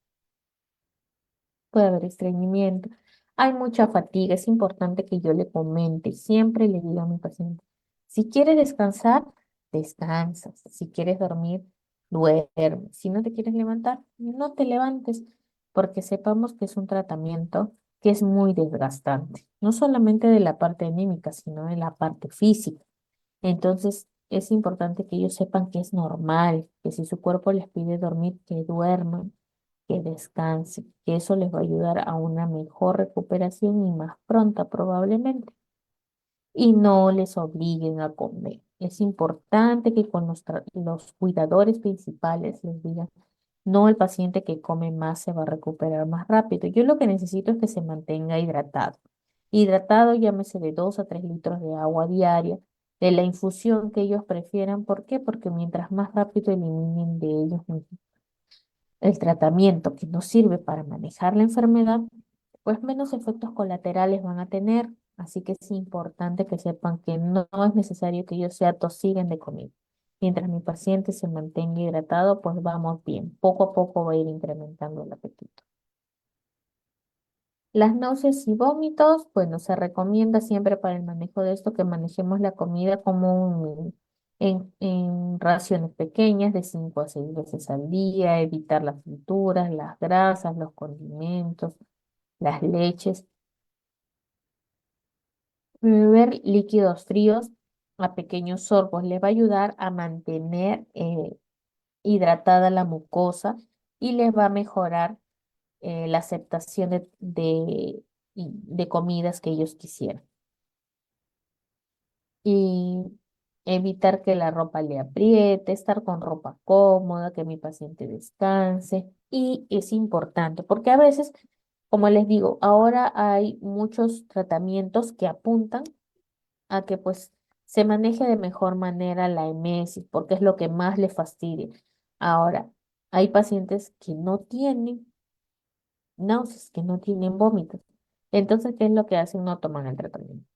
Puede haber estreñimiento, hay mucha fatiga. Es importante que yo le comente, siempre le digo a mi paciente, si quieres descansar, descansas, si quieres dormir, duerme, si no te quieres levantar, no te levantes, porque sepamos que es un tratamiento que es muy desgastante, no solamente de la parte anímica, sino de la parte física. Entonces, es importante que ellos sepan que es normal, que si su cuerpo les pide dormir, que duerman, que descansen, que eso les va a ayudar a una mejor recuperación y más pronta probablemente. Y no les obliguen a comer. Es importante que con los cuidadores principales les digan, No el paciente que come más se va a recuperar más rápido. Yo lo que necesito es que se mantenga hidratado. Hidratado, llámese de 2 a 3 litros de agua diaria, de la infusión que ellos prefieran. ¿Por qué? Porque mientras más rápido eliminen de ellos mismos el tratamiento que no sirve para manejar la enfermedad, pues menos efectos colaterales van a tener. Así que es importante que sepan que no es necesario que ellos se atosiguen de comida. Mientras mi paciente se mantenga hidratado, pues vamos bien. Poco a poco va a ir incrementando el apetito. Las náuseas y vómitos, bueno, se recomienda siempre para el manejo de esto que manejemos la comida como en raciones pequeñas de 5 a 6 veces al día, evitar las frituras, las grasas, los condimentos, las leches. Beber líquidos fríos a pequeños sorbos le va a ayudar a mantener hidratada la mucosa y les va a mejorar la aceptación de comidas que ellos quisieran. Y evitar que la ropa le apriete, estar con ropa cómoda, que mi paciente descanse. Y es importante porque a veces, como les digo, ahora hay muchos tratamientos que apuntan a que pues se maneje de mejor manera la emesis, porque es lo que más le fastidia. Ahora, hay pacientes que no tienen náuseas, que no tienen vómitos. Entonces, ¿qué es lo que hacen? No toman el tratamiento.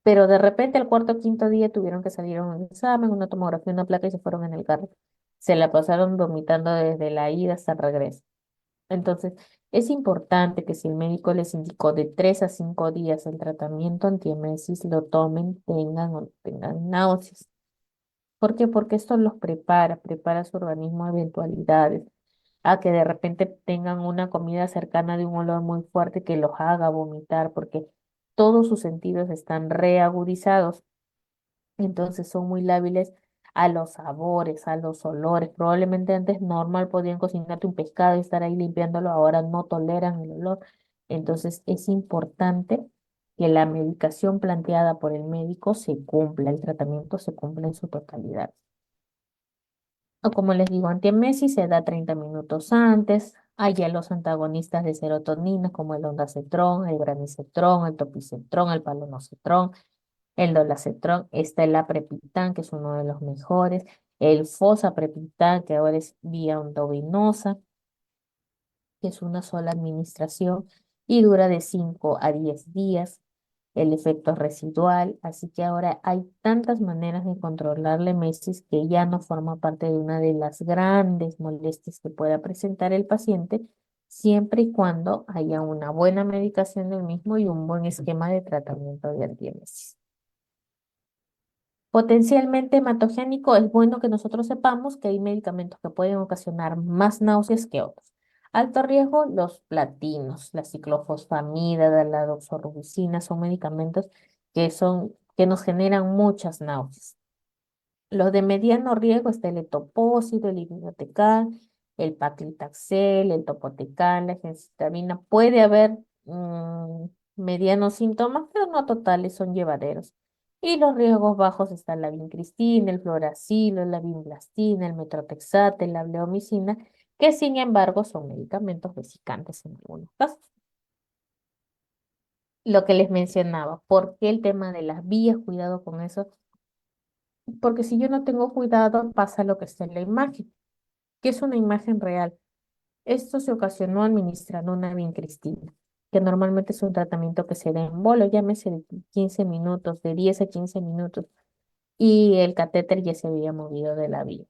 Pero de repente al cuarto o quinto día tuvieron que salir a un examen, una tomografía, una placa y se fueron en el carro. Se la pasaron vomitando desde la ida hasta el regreso. Entonces, es importante que si el médico les indicó de 3 a 5 días el tratamiento antiemesis, lo tomen, tengan o no tengan náuseas. ¿Por qué? Porque esto los prepara su organismo a eventualidades, a que de repente tengan una comida cercana de un olor muy fuerte que los haga vomitar, porque todos sus sentidos están reagudizados. Entonces son muy lábiles a los sabores, a los olores. Probablemente antes normal podían cocinarte un pescado y estar ahí limpiándolo, ahora no toleran el olor. Entonces es importante que la medicación planteada por el médico se cumpla, el tratamiento se cumpla en su totalidad. O como les digo, antiemesis se da 30 minutos antes. Hay ya los antagonistas de serotonina como el ondansetrón, el granisetrón, el topicetrón, el palonocetrón, el dolacetrón. Está el aprepitan, que es uno de los mejores. El fosaprepitan, que ahora es vía endovenosa, que es una sola administración y dura de 5 a 10 días. El efecto residual, así que ahora hay tantas maneras de controlar la emesis que ya no forma parte de una de las grandes molestias que pueda presentar el paciente, siempre y cuando haya una buena medicación del mismo y un buen esquema de tratamiento de antiemesis. Potencialmente hematogénico, es bueno que nosotros sepamos que hay medicamentos que pueden ocasionar más náuseas que otros. Alto riesgo, los platinos, la ciclofosfamida, la doxorubicina, son medicamentos que nos generan muchas náuseas. Los de mediano riesgo está el etopósito, el irinotecan, el paclitaxel, el topotecan, la gencitabina. Puede haber medianos síntomas, pero no totales, son llevaderos. Y los riesgos bajos están la vincristina, el fluoracilo, la vinblastina, el metrotexate, la bleomicina, que sin embargo son medicamentos vesicantes en algunos casos. Lo que les mencionaba, ¿por qué el tema de las vías? Cuidado con eso, porque si yo no tengo cuidado, pasa lo que está en la imagen, que es una imagen real. Esto se ocasionó administrando una vincristina, que normalmente es un tratamiento que se da en bolo, llámese de 15 minutos, de 10 a 15 minutos, y el catéter ya se había movido de la vía.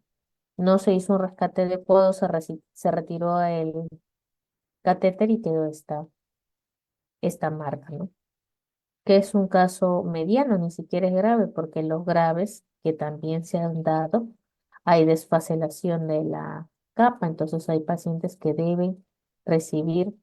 No se hizo un rescate adecuado, se retiró el catéter y quedó esta marca, ¿no? Que es un caso mediano, ni siquiera es grave, porque los graves que también se han dado, hay desfacelación de la capa, entonces hay pacientes que deben recibir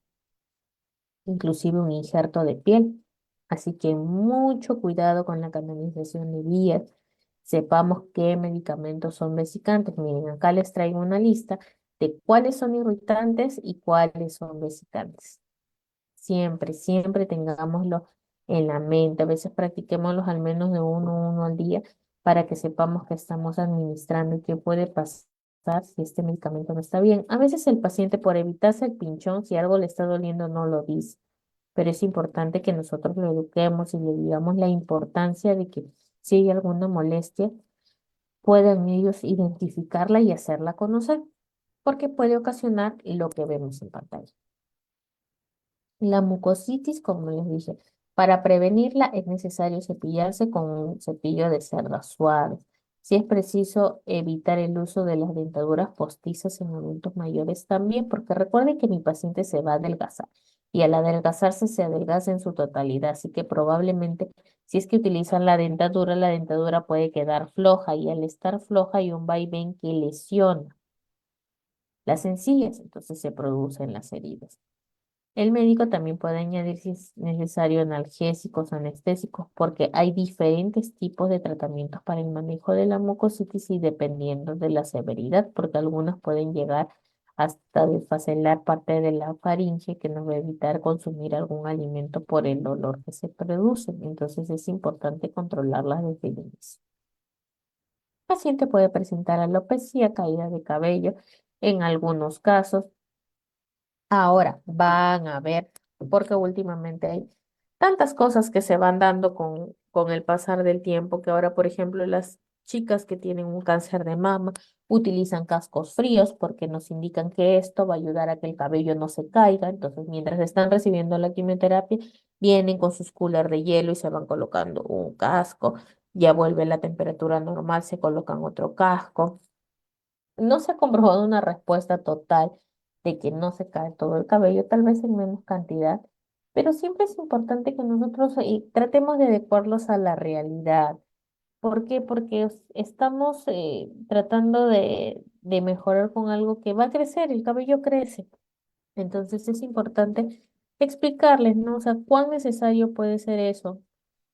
inclusive un injerto de piel. Así que mucho cuidado con la canalización de vías. Sepamos qué medicamentos son vesicantes. Miren, acá les traigo una lista de cuáles son irritantes y cuáles son vesicantes. Siempre, siempre tengámoslo en la mente. A veces practiquémoslos al menos de uno al día para que sepamos que estamos administrando y qué puede pasar si este medicamento no está bien. A veces el paciente por evitarse el pinchón, si algo le está doliendo, no lo dice, pero es importante que nosotros lo eduquemos y le digamos la importancia de que si hay alguna molestia, puedan ellos identificarla y hacerla conocer, porque puede ocasionar lo que vemos en pantalla. La mucositis, como les dije, para prevenirla es necesario cepillarse con un cepillo de cerdas suaves. Si es preciso evitar el uso de las dentaduras postizas en adultos mayores también, porque recuerden que mi paciente se va a adelgazar y al adelgazarse se adelgaza en su totalidad, así que probablemente si es que utilizan la dentadura puede quedar floja y al estar floja hay un vaivén que lesiona las encías, entonces se producen las heridas. El médico también puede añadir si es necesario analgésicos, anestésicos, porque hay diferentes tipos de tratamientos para el manejo de la mucositis y dependiendo de la severidad, porque algunos pueden llegar hasta desfacelar parte de la faringe que nos va a evitar consumir algún alimento por el dolor que se produce. Entonces es importante controlarlas desde el inicio. El paciente puede presentar alopecia, caída de cabello en algunos casos. Ahora van a ver, porque últimamente hay tantas cosas que se van dando con el pasar del tiempo, que ahora, por ejemplo, las chicas que tienen un cáncer de mama utilizan cascos fríos porque nos indican que esto va a ayudar a que el cabello no se caiga. Entonces, mientras están recibiendo la quimioterapia, vienen con sus coolers de hielo y se van colocando un casco. Ya vuelve la temperatura normal, se colocan otro casco. No se ha comprobado una respuesta total de que no se cae todo el cabello, tal vez en menos cantidad, pero siempre es importante que nosotros tratemos de adecuarlos a la realidad. ¿Por qué? Porque estamos tratando de mejorar con algo que va a crecer, el cabello crece. Entonces es importante explicarles, ¿no? O sea, cuán necesario puede ser eso,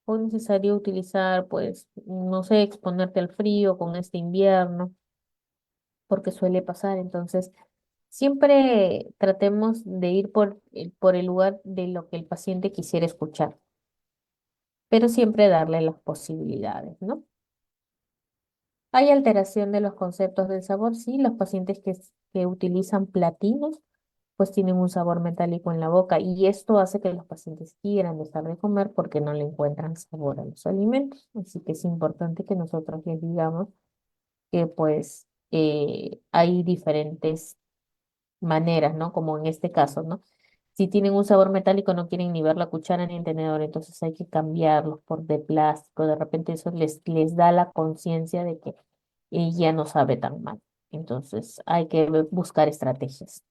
cuán necesario utilizar, pues, no sé, exponerte al frío con este invierno porque suele pasar. Entonces, siempre tratemos de ir por el lugar de lo que el paciente quisiera escuchar, pero siempre darle las posibilidades, ¿no? Hay alteración de los conceptos del sabor, sí, los pacientes que utilizan platinos, pues tienen un sabor metálico en la boca y esto hace que los pacientes quieran dejar de comer porque no le encuentran sabor a los alimentos. Así que es importante que nosotros les digamos que pues hay diferentes maneras, ¿no? Como en este caso, ¿no? Si tienen un sabor metálico, no quieren ni ver la cuchara ni el tenedor, entonces hay que cambiarlos por de plástico. De repente eso les da la conciencia de que ya no sabe tan mal. Entonces hay que buscar estrategias.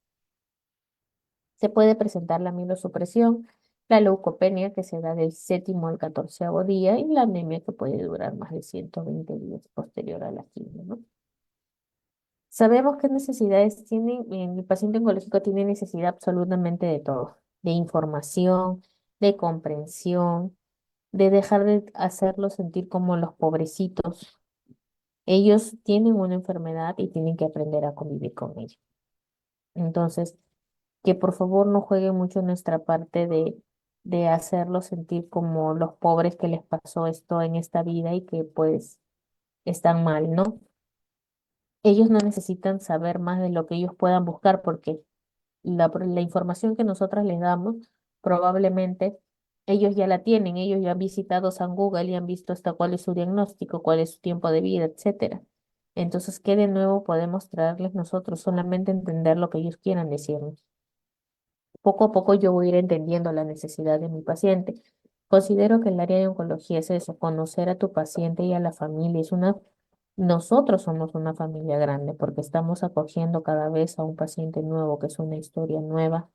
Se puede presentar la mielosupresión, la leucopenia que se da del séptimo al catorceavo día y la anemia que puede durar más de 120 días posterior a la quimio, ¿no? Sabemos qué necesidades tienen, el paciente oncológico tiene necesidad absolutamente de todo, de información, de comprensión, de dejar de hacerlos sentir como los pobrecitos. Ellos tienen una enfermedad y tienen que aprender a convivir con ella. Entonces, que por favor no jueguen mucho nuestra parte de hacerlos sentir como los pobres que les pasó esto en esta vida y que pues están mal, ¿no? Ellos no necesitan saber más de lo que ellos puedan buscar porque la información que nosotras les damos, probablemente ellos ya la tienen, ellos ya han visitado San Google y han visto hasta cuál es su diagnóstico, cuál es su tiempo de vida, etcétera. Entonces, ¿qué de nuevo podemos traerles nosotros? Solamente entender lo que ellos quieran decirnos. Poco a poco yo voy a ir entendiendo la necesidad de mi paciente. Considero que el área de oncología es eso, conocer a tu paciente y a la familia. Nosotros somos una familia grande porque estamos acogiendo cada vez a un paciente nuevo, que es una historia nueva.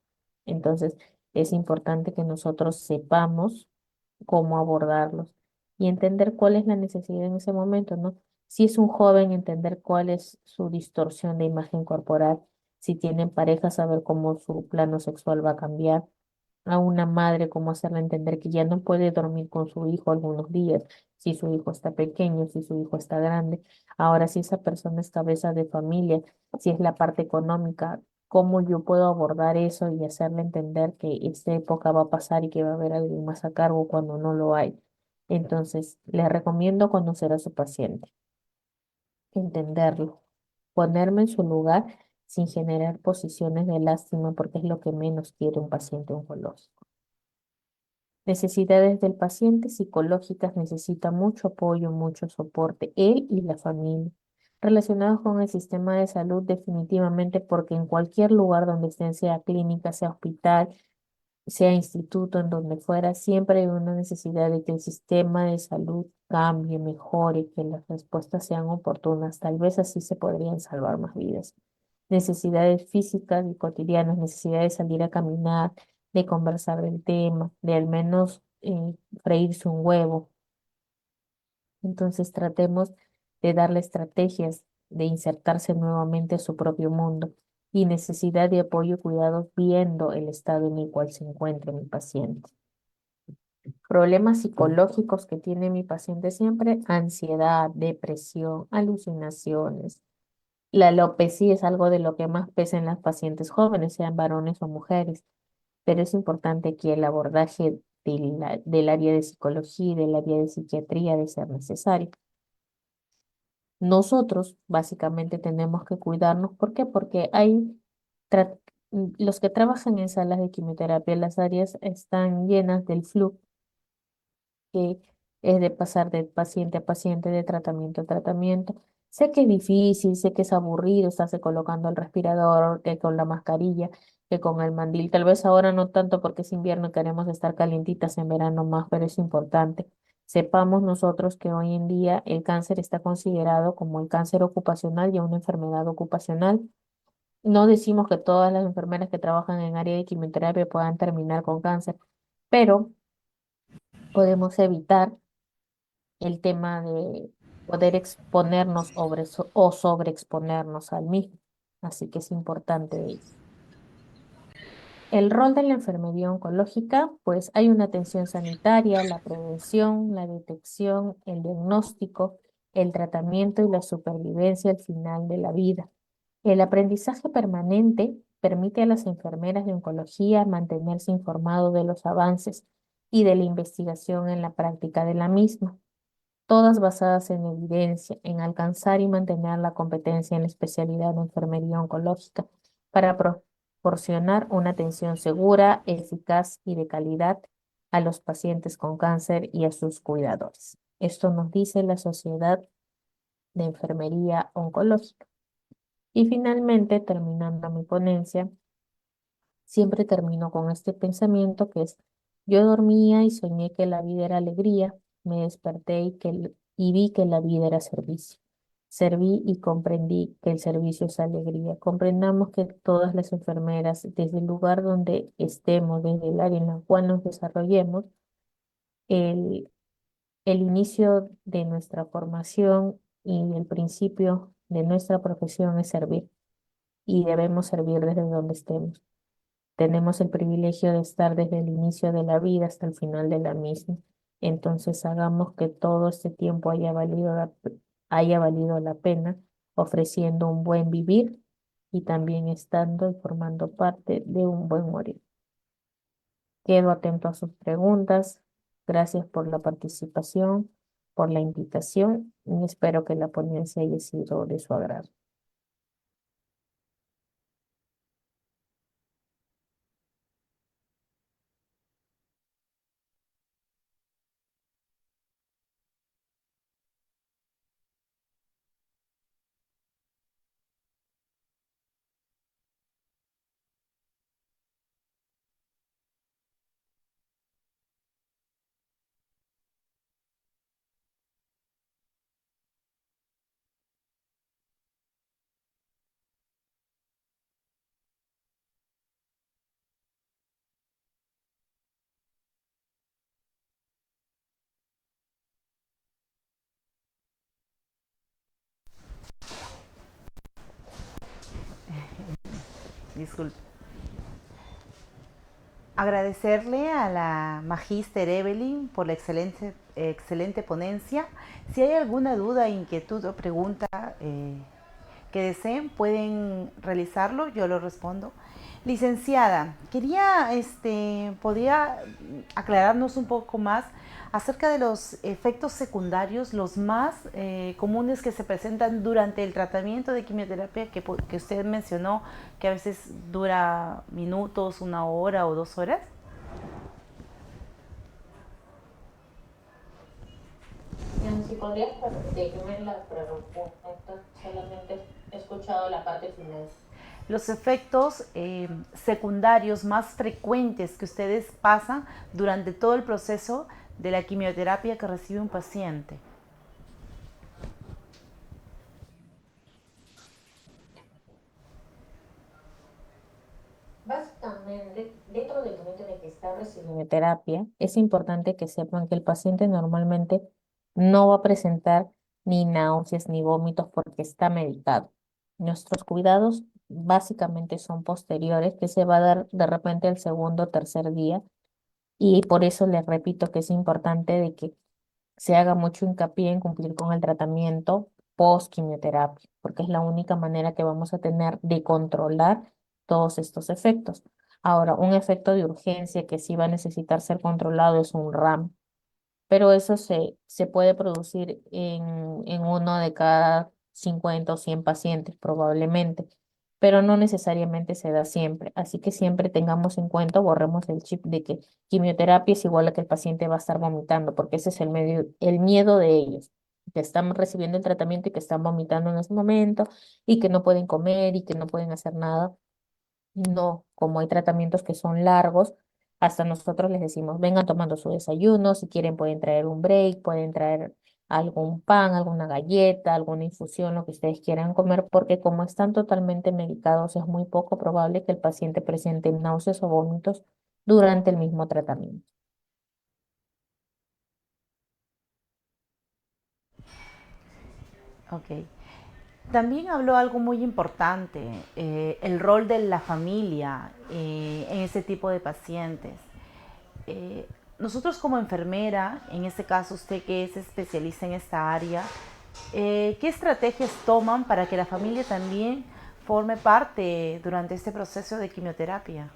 Entonces, es importante que nosotros sepamos cómo abordarlos y entender cuál es la necesidad en ese momento, ¿no? Si es un joven, entender cuál es su distorsión de imagen corporal. Si tienen pareja, saber cómo su plano sexual va a cambiar. A una madre, cómo hacerle entender que ya no puede dormir con su hijo algunos días, si su hijo está pequeño, si su hijo está grande. Ahora, si esa persona es cabeza de familia, si es la parte económica, cómo yo puedo abordar eso y hacerle entender que esta época va a pasar y que va a haber alguien más a cargo cuando no lo hay. Entonces, le recomiendo conocer a su paciente, entenderlo. ponerme en su lugar sin generar posiciones de lástima, porque es lo que menos quiere un paciente oncológico. Necesidades del paciente psicológicas: necesita mucho apoyo, mucho soporte, él y la familia. Relacionados con el sistema de salud, definitivamente, porque en cualquier lugar donde estén, sea clínica, sea hospital, sea instituto, en donde fuera, siempre hay una necesidad de que el sistema de salud cambie, mejore, que las respuestas sean oportunas. Tal vez así se podrían salvar más vidas. Necesidades físicas y cotidianas: necesidad de salir a caminar, de conversar del tema, de al menos freírse un huevo. Entonces tratemos de darle estrategias de insertarse nuevamente a su propio mundo, y necesidad de apoyo y cuidados viendo el estado en el cual se encuentra mi paciente. Problemas psicológicos que tiene mi paciente siempre: ansiedad, depresión, alucinaciones. La alopecia es algo de lo que más pesa en las pacientes jóvenes, sean varones o mujeres, pero es importante aquí el abordaje del área de psicología y del área de psiquiatría de ser necesario. Nosotros básicamente tenemos que cuidarnos. ¿Por qué? Porque tra- los que trabajan en salas de quimioterapia, las áreas están llenas del flujo, que es de pasar de paciente a paciente, de tratamiento a tratamiento. Sé que es difícil, sé que es aburrido estarse colocando el respirador, que con la mascarilla, que con el mandil. Tal vez ahora no tanto porque es invierno y queremos estar calientitas, en verano más, pero es importante. Sepamos nosotros que hoy en día el cáncer está considerado como el cáncer ocupacional y una enfermedad ocupacional. No decimos que todas las enfermeras que trabajan en área de quimioterapia puedan terminar con cáncer, pero podemos evitar el tema de poder exponernos o sobreexponernos al mismo. Así que es importante ello. El rol de la enfermería oncológica: pues hay una atención sanitaria, la prevención, la detección, el diagnóstico, el tratamiento y la supervivencia al final de la vida. El aprendizaje permanente permite a las enfermeras de oncología mantenerse informados de los avances y de la investigación en la práctica de la misma, todas basadas en evidencia, en alcanzar y mantener la competencia en la especialidad de enfermería oncológica para proporcionar una atención segura, eficaz y de calidad a los pacientes con cáncer y a sus cuidadores. Esto nos dice la Sociedad de Enfermería Oncológica. Y finalmente, terminando mi ponencia, siempre termino con este pensamiento que es: yo dormía y soñé que la vida era alegría, me desperté y vi que la vida era servicio. Serví y comprendí que el servicio es alegría. Comprendamos que todas las enfermeras, desde el lugar donde estemos, desde el área en la cual nos desarrollemos, el, el inicio de nuestra formación y el principio de nuestra profesión es servir, y debemos servir desde donde estemos. Tenemos el privilegio de estar desde el inicio de la vida hasta el final de la misma. Entonces hagamos que todo este tiempo haya valido la pena, ofreciendo un buen vivir y también estando y formando parte de un buen morir. Quedo atento a sus preguntas. Gracias por la participación, por la invitación, y espero que la ponencia haya sido de su agrado. Disculpe. Agradecerle a la Magíster Evelyn por la excelente ponencia. Si hay alguna duda, inquietud o pregunta, que deseen pueden realizarlo, yo lo respondo. Licenciada, quería, podría aclararnos un poco más acerca de los efectos secundarios, los más comunes que se presentan durante el tratamiento de quimioterapia que usted mencionó, que a veces dura minutos, 1 hora o 2 horas. Si podrías repetirme la pregunta, solamente he escuchado la parte final. Los efectos secundarios más frecuentes que ustedes pasan durante todo el proceso de la quimioterapia que recibe un paciente. Básicamente, dentro del momento en el que está recibiendo terapia, es importante que sepan que el paciente normalmente no va a presentar ni náuseas ni vómitos porque está medicado. Nuestros cuidados básicamente son posteriores, que se va a dar de repente el segundo o tercer día, y por eso les repito que es importante de que se haga mucho hincapié en cumplir con el tratamiento post quimioterapia, porque es la única manera que vamos a tener de controlar todos estos efectos. Ahora, un efecto de urgencia que sí va a necesitar ser controlado es un RAM, pero eso se puede producir en uno de cada 50 o 100 pacientes probablemente, pero no necesariamente se da siempre. Así que siempre tengamos en cuenta, borremos el chip de que quimioterapia es igual a que el paciente va a estar vomitando, porque ese es el miedo de ellos, que están recibiendo el tratamiento y que están vomitando en ese momento y que no pueden comer y que no pueden hacer nada. No, como hay tratamientos que son largos, hasta nosotros les decimos, vengan tomando su desayuno, si quieren pueden traer un break, pueden traer algún pan, alguna galleta, alguna infusión, lo que ustedes quieran comer, porque como están totalmente medicados, es muy poco probable que el paciente presente náuseas o vómitos durante el mismo tratamiento. Ok. También habló algo muy importante, el rol de la familia en ese tipo de pacientes. Eh, Nosotros como enfermera, en este caso usted que es especialista en esta área, ¿qué estrategias toman para que la familia también forme parte durante este proceso de quimioterapia?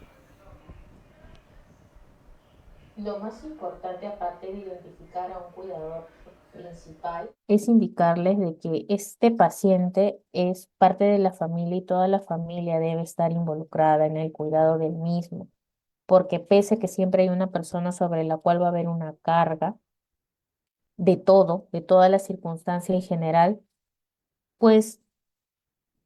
Lo más importante, aparte de identificar a un cuidador principal, es indicarles de que este paciente es parte de la familia y toda la familia debe estar involucrada en el cuidado del mismo, porque pese a que siempre hay una persona sobre la cual va a haber una carga de todo, de toda la circunstancia en general, pues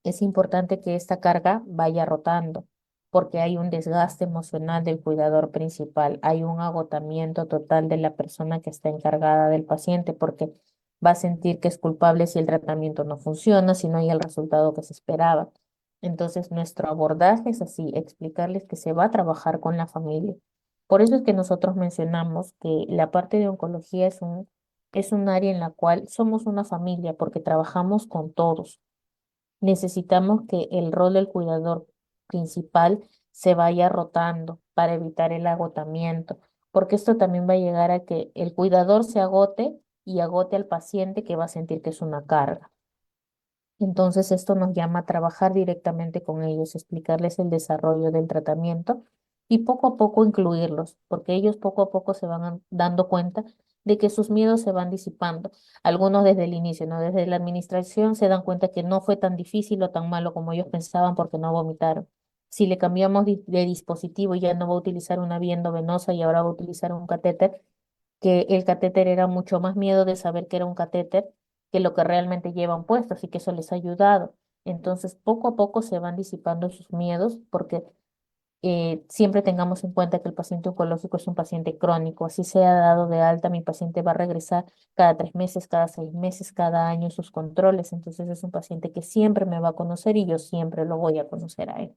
es importante que esta carga vaya rotando, porque hay un desgaste emocional del cuidador principal, hay un agotamiento total de la persona que está encargada del paciente, porque va a sentir que es culpable si el tratamiento no funciona, si no hay el resultado que se esperaba. Entonces, nuestro abordaje es así, explicarles que se va a trabajar con la familia. Por eso es que nosotros mencionamos que la parte de oncología es un área en la cual somos una familia, porque trabajamos con todos. Necesitamos que el rol del cuidador principal se vaya rotando para evitar el agotamiento, porque esto también va a llegar a que el cuidador se agote y agote al paciente, que va a sentir que es una carga. Entonces, esto nos llama a trabajar directamente con ellos, explicarles el desarrollo del tratamiento y poco a poco incluirlos, porque ellos poco a poco se van dando cuenta de que sus miedos se van disipando. Algunos desde el inicio, ¿no? Desde la administración se dan cuenta que no fue tan difícil o tan malo como ellos pensaban porque no vomitaron. Si le cambiamos de dispositivo y ya no va a utilizar una vía endovenosa y ahora va a utilizar un catéter, que el catéter era mucho más miedo de saber que era un catéter que lo que realmente llevan puesto, así que eso les ha ayudado. Entonces, poco a poco se van disipando sus miedos porque siempre tengamos en cuenta que el paciente oncológico es un paciente crónico. Así sea dado de alta, mi paciente va a regresar cada 3 meses, cada 6 meses, cada año sus controles. Entonces, es un paciente que siempre me va a conocer y yo siempre lo voy a conocer a él.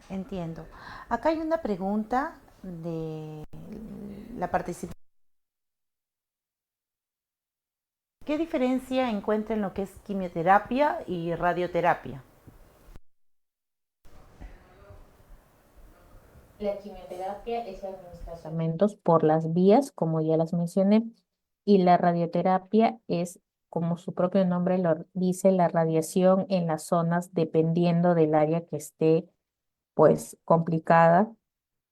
Entiendo. Acá hay una pregunta de la participación. ¿Qué diferencia encuentra en lo que es quimioterapia y radioterapia? La quimioterapia es administrar medicamentos por las vías, como ya las mencioné, Y la radioterapia es, como su propio nombre lo dice, la radiación en las zonas dependiendo del área que esté pues complicada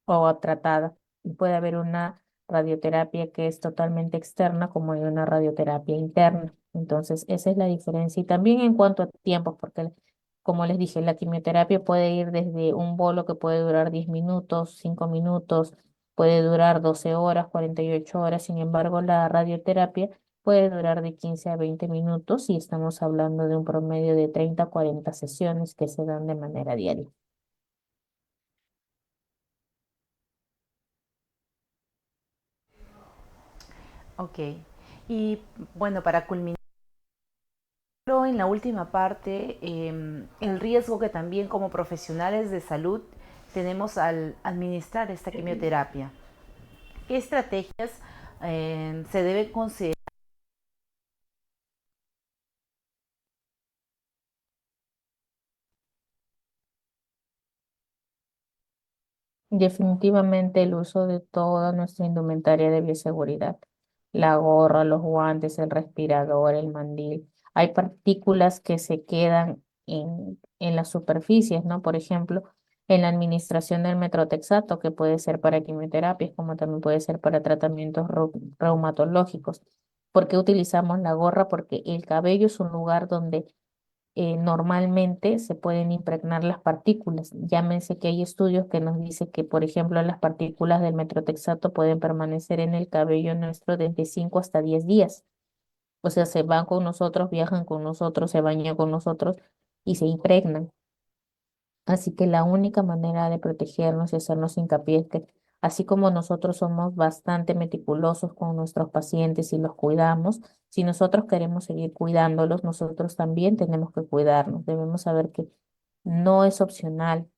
o tratada. Y puede haber una radioterapia que es totalmente externa como hay una radioterapia interna. Entonces, esa es la diferencia. Y también en cuanto a tiempos, porque como les dije, la quimioterapia puede ir desde un bolo que puede durar 10 minutos, 5 minutos, puede durar 12 horas, 48 horas. Sin embargo, la radioterapia puede durar de 15 a 20 minutos y estamos hablando de un promedio de 30 a 40 sesiones que se dan de manera diaria. Ok. Y bueno, para culminar en la última parte, el riesgo que también como profesionales de salud tenemos al administrar esta quimioterapia. ¿Qué estrategias se deben considerar? Definitivamente el uso de toda nuestra indumentaria de bioseguridad, la gorra, los guantes, el respirador, el mandil. Hay partículas que se quedan en las superficies, ¿no? Por ejemplo, en la administración del metrotexato, que puede ser para quimioterapias, como también puede ser para tratamientos reumatológicos. ¿Por qué utilizamos la gorra? Porque el cabello es un lugar donde normalmente se pueden impregnar las partículas. Llámense que hay estudios que nos dicen que, por ejemplo, las partículas del metrotexato pueden permanecer en el cabello nuestro desde 5 hasta 10 días. O sea, se van con nosotros, viajan con nosotros, se bañan con nosotros y se impregnan. Así que la única manera de protegernos y hacernos hincapié es que, así como nosotros somos bastante meticulosos con nuestros pacientes y los cuidamos, si nosotros queremos seguir cuidándolos, nosotros también tenemos que cuidarnos. Debemos saber que no es opcional.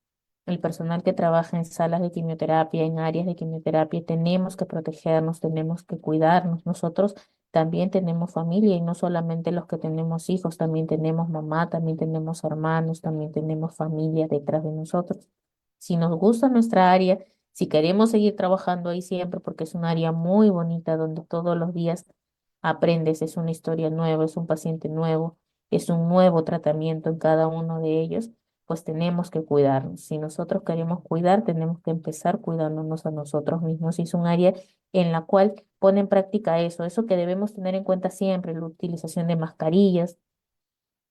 El personal que trabaja en salas de quimioterapia, en áreas de quimioterapia, tenemos que protegernos, tenemos que cuidarnos. Nosotros también tenemos familia y no solamente los que tenemos hijos, también tenemos mamá, también tenemos hermanos, también tenemos familia detrás de nosotros. Si nos gusta nuestra área, si queremos seguir trabajando ahí siempre, porque es un área muy bonita donde todos los días aprendes, es una historia nueva, es un paciente nuevo, es un nuevo tratamiento en cada uno de ellos, pues tenemos que cuidarnos. Si nosotros queremos cuidar, tenemos que empezar cuidándonos a nosotros mismos. Y es un área en la cual pone en práctica eso que debemos tener en cuenta siempre, la utilización de mascarillas,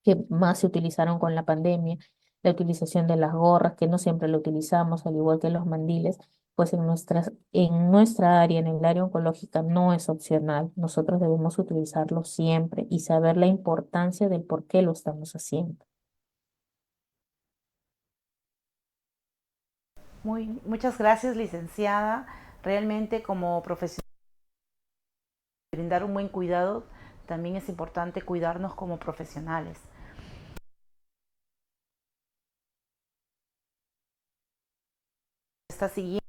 que más se utilizaron con la pandemia, la utilización de las gorras, que no siempre lo utilizamos, al igual que los mandiles, pues en nuestra área, en el área oncológica, no es opcional. Nosotros debemos utilizarlo siempre y saber la importancia del por qué lo estamos haciendo. Muchas gracias, licenciada. Realmente como profesional, brindar un buen cuidado, también es importante cuidarnos como profesionales. Está siguiendo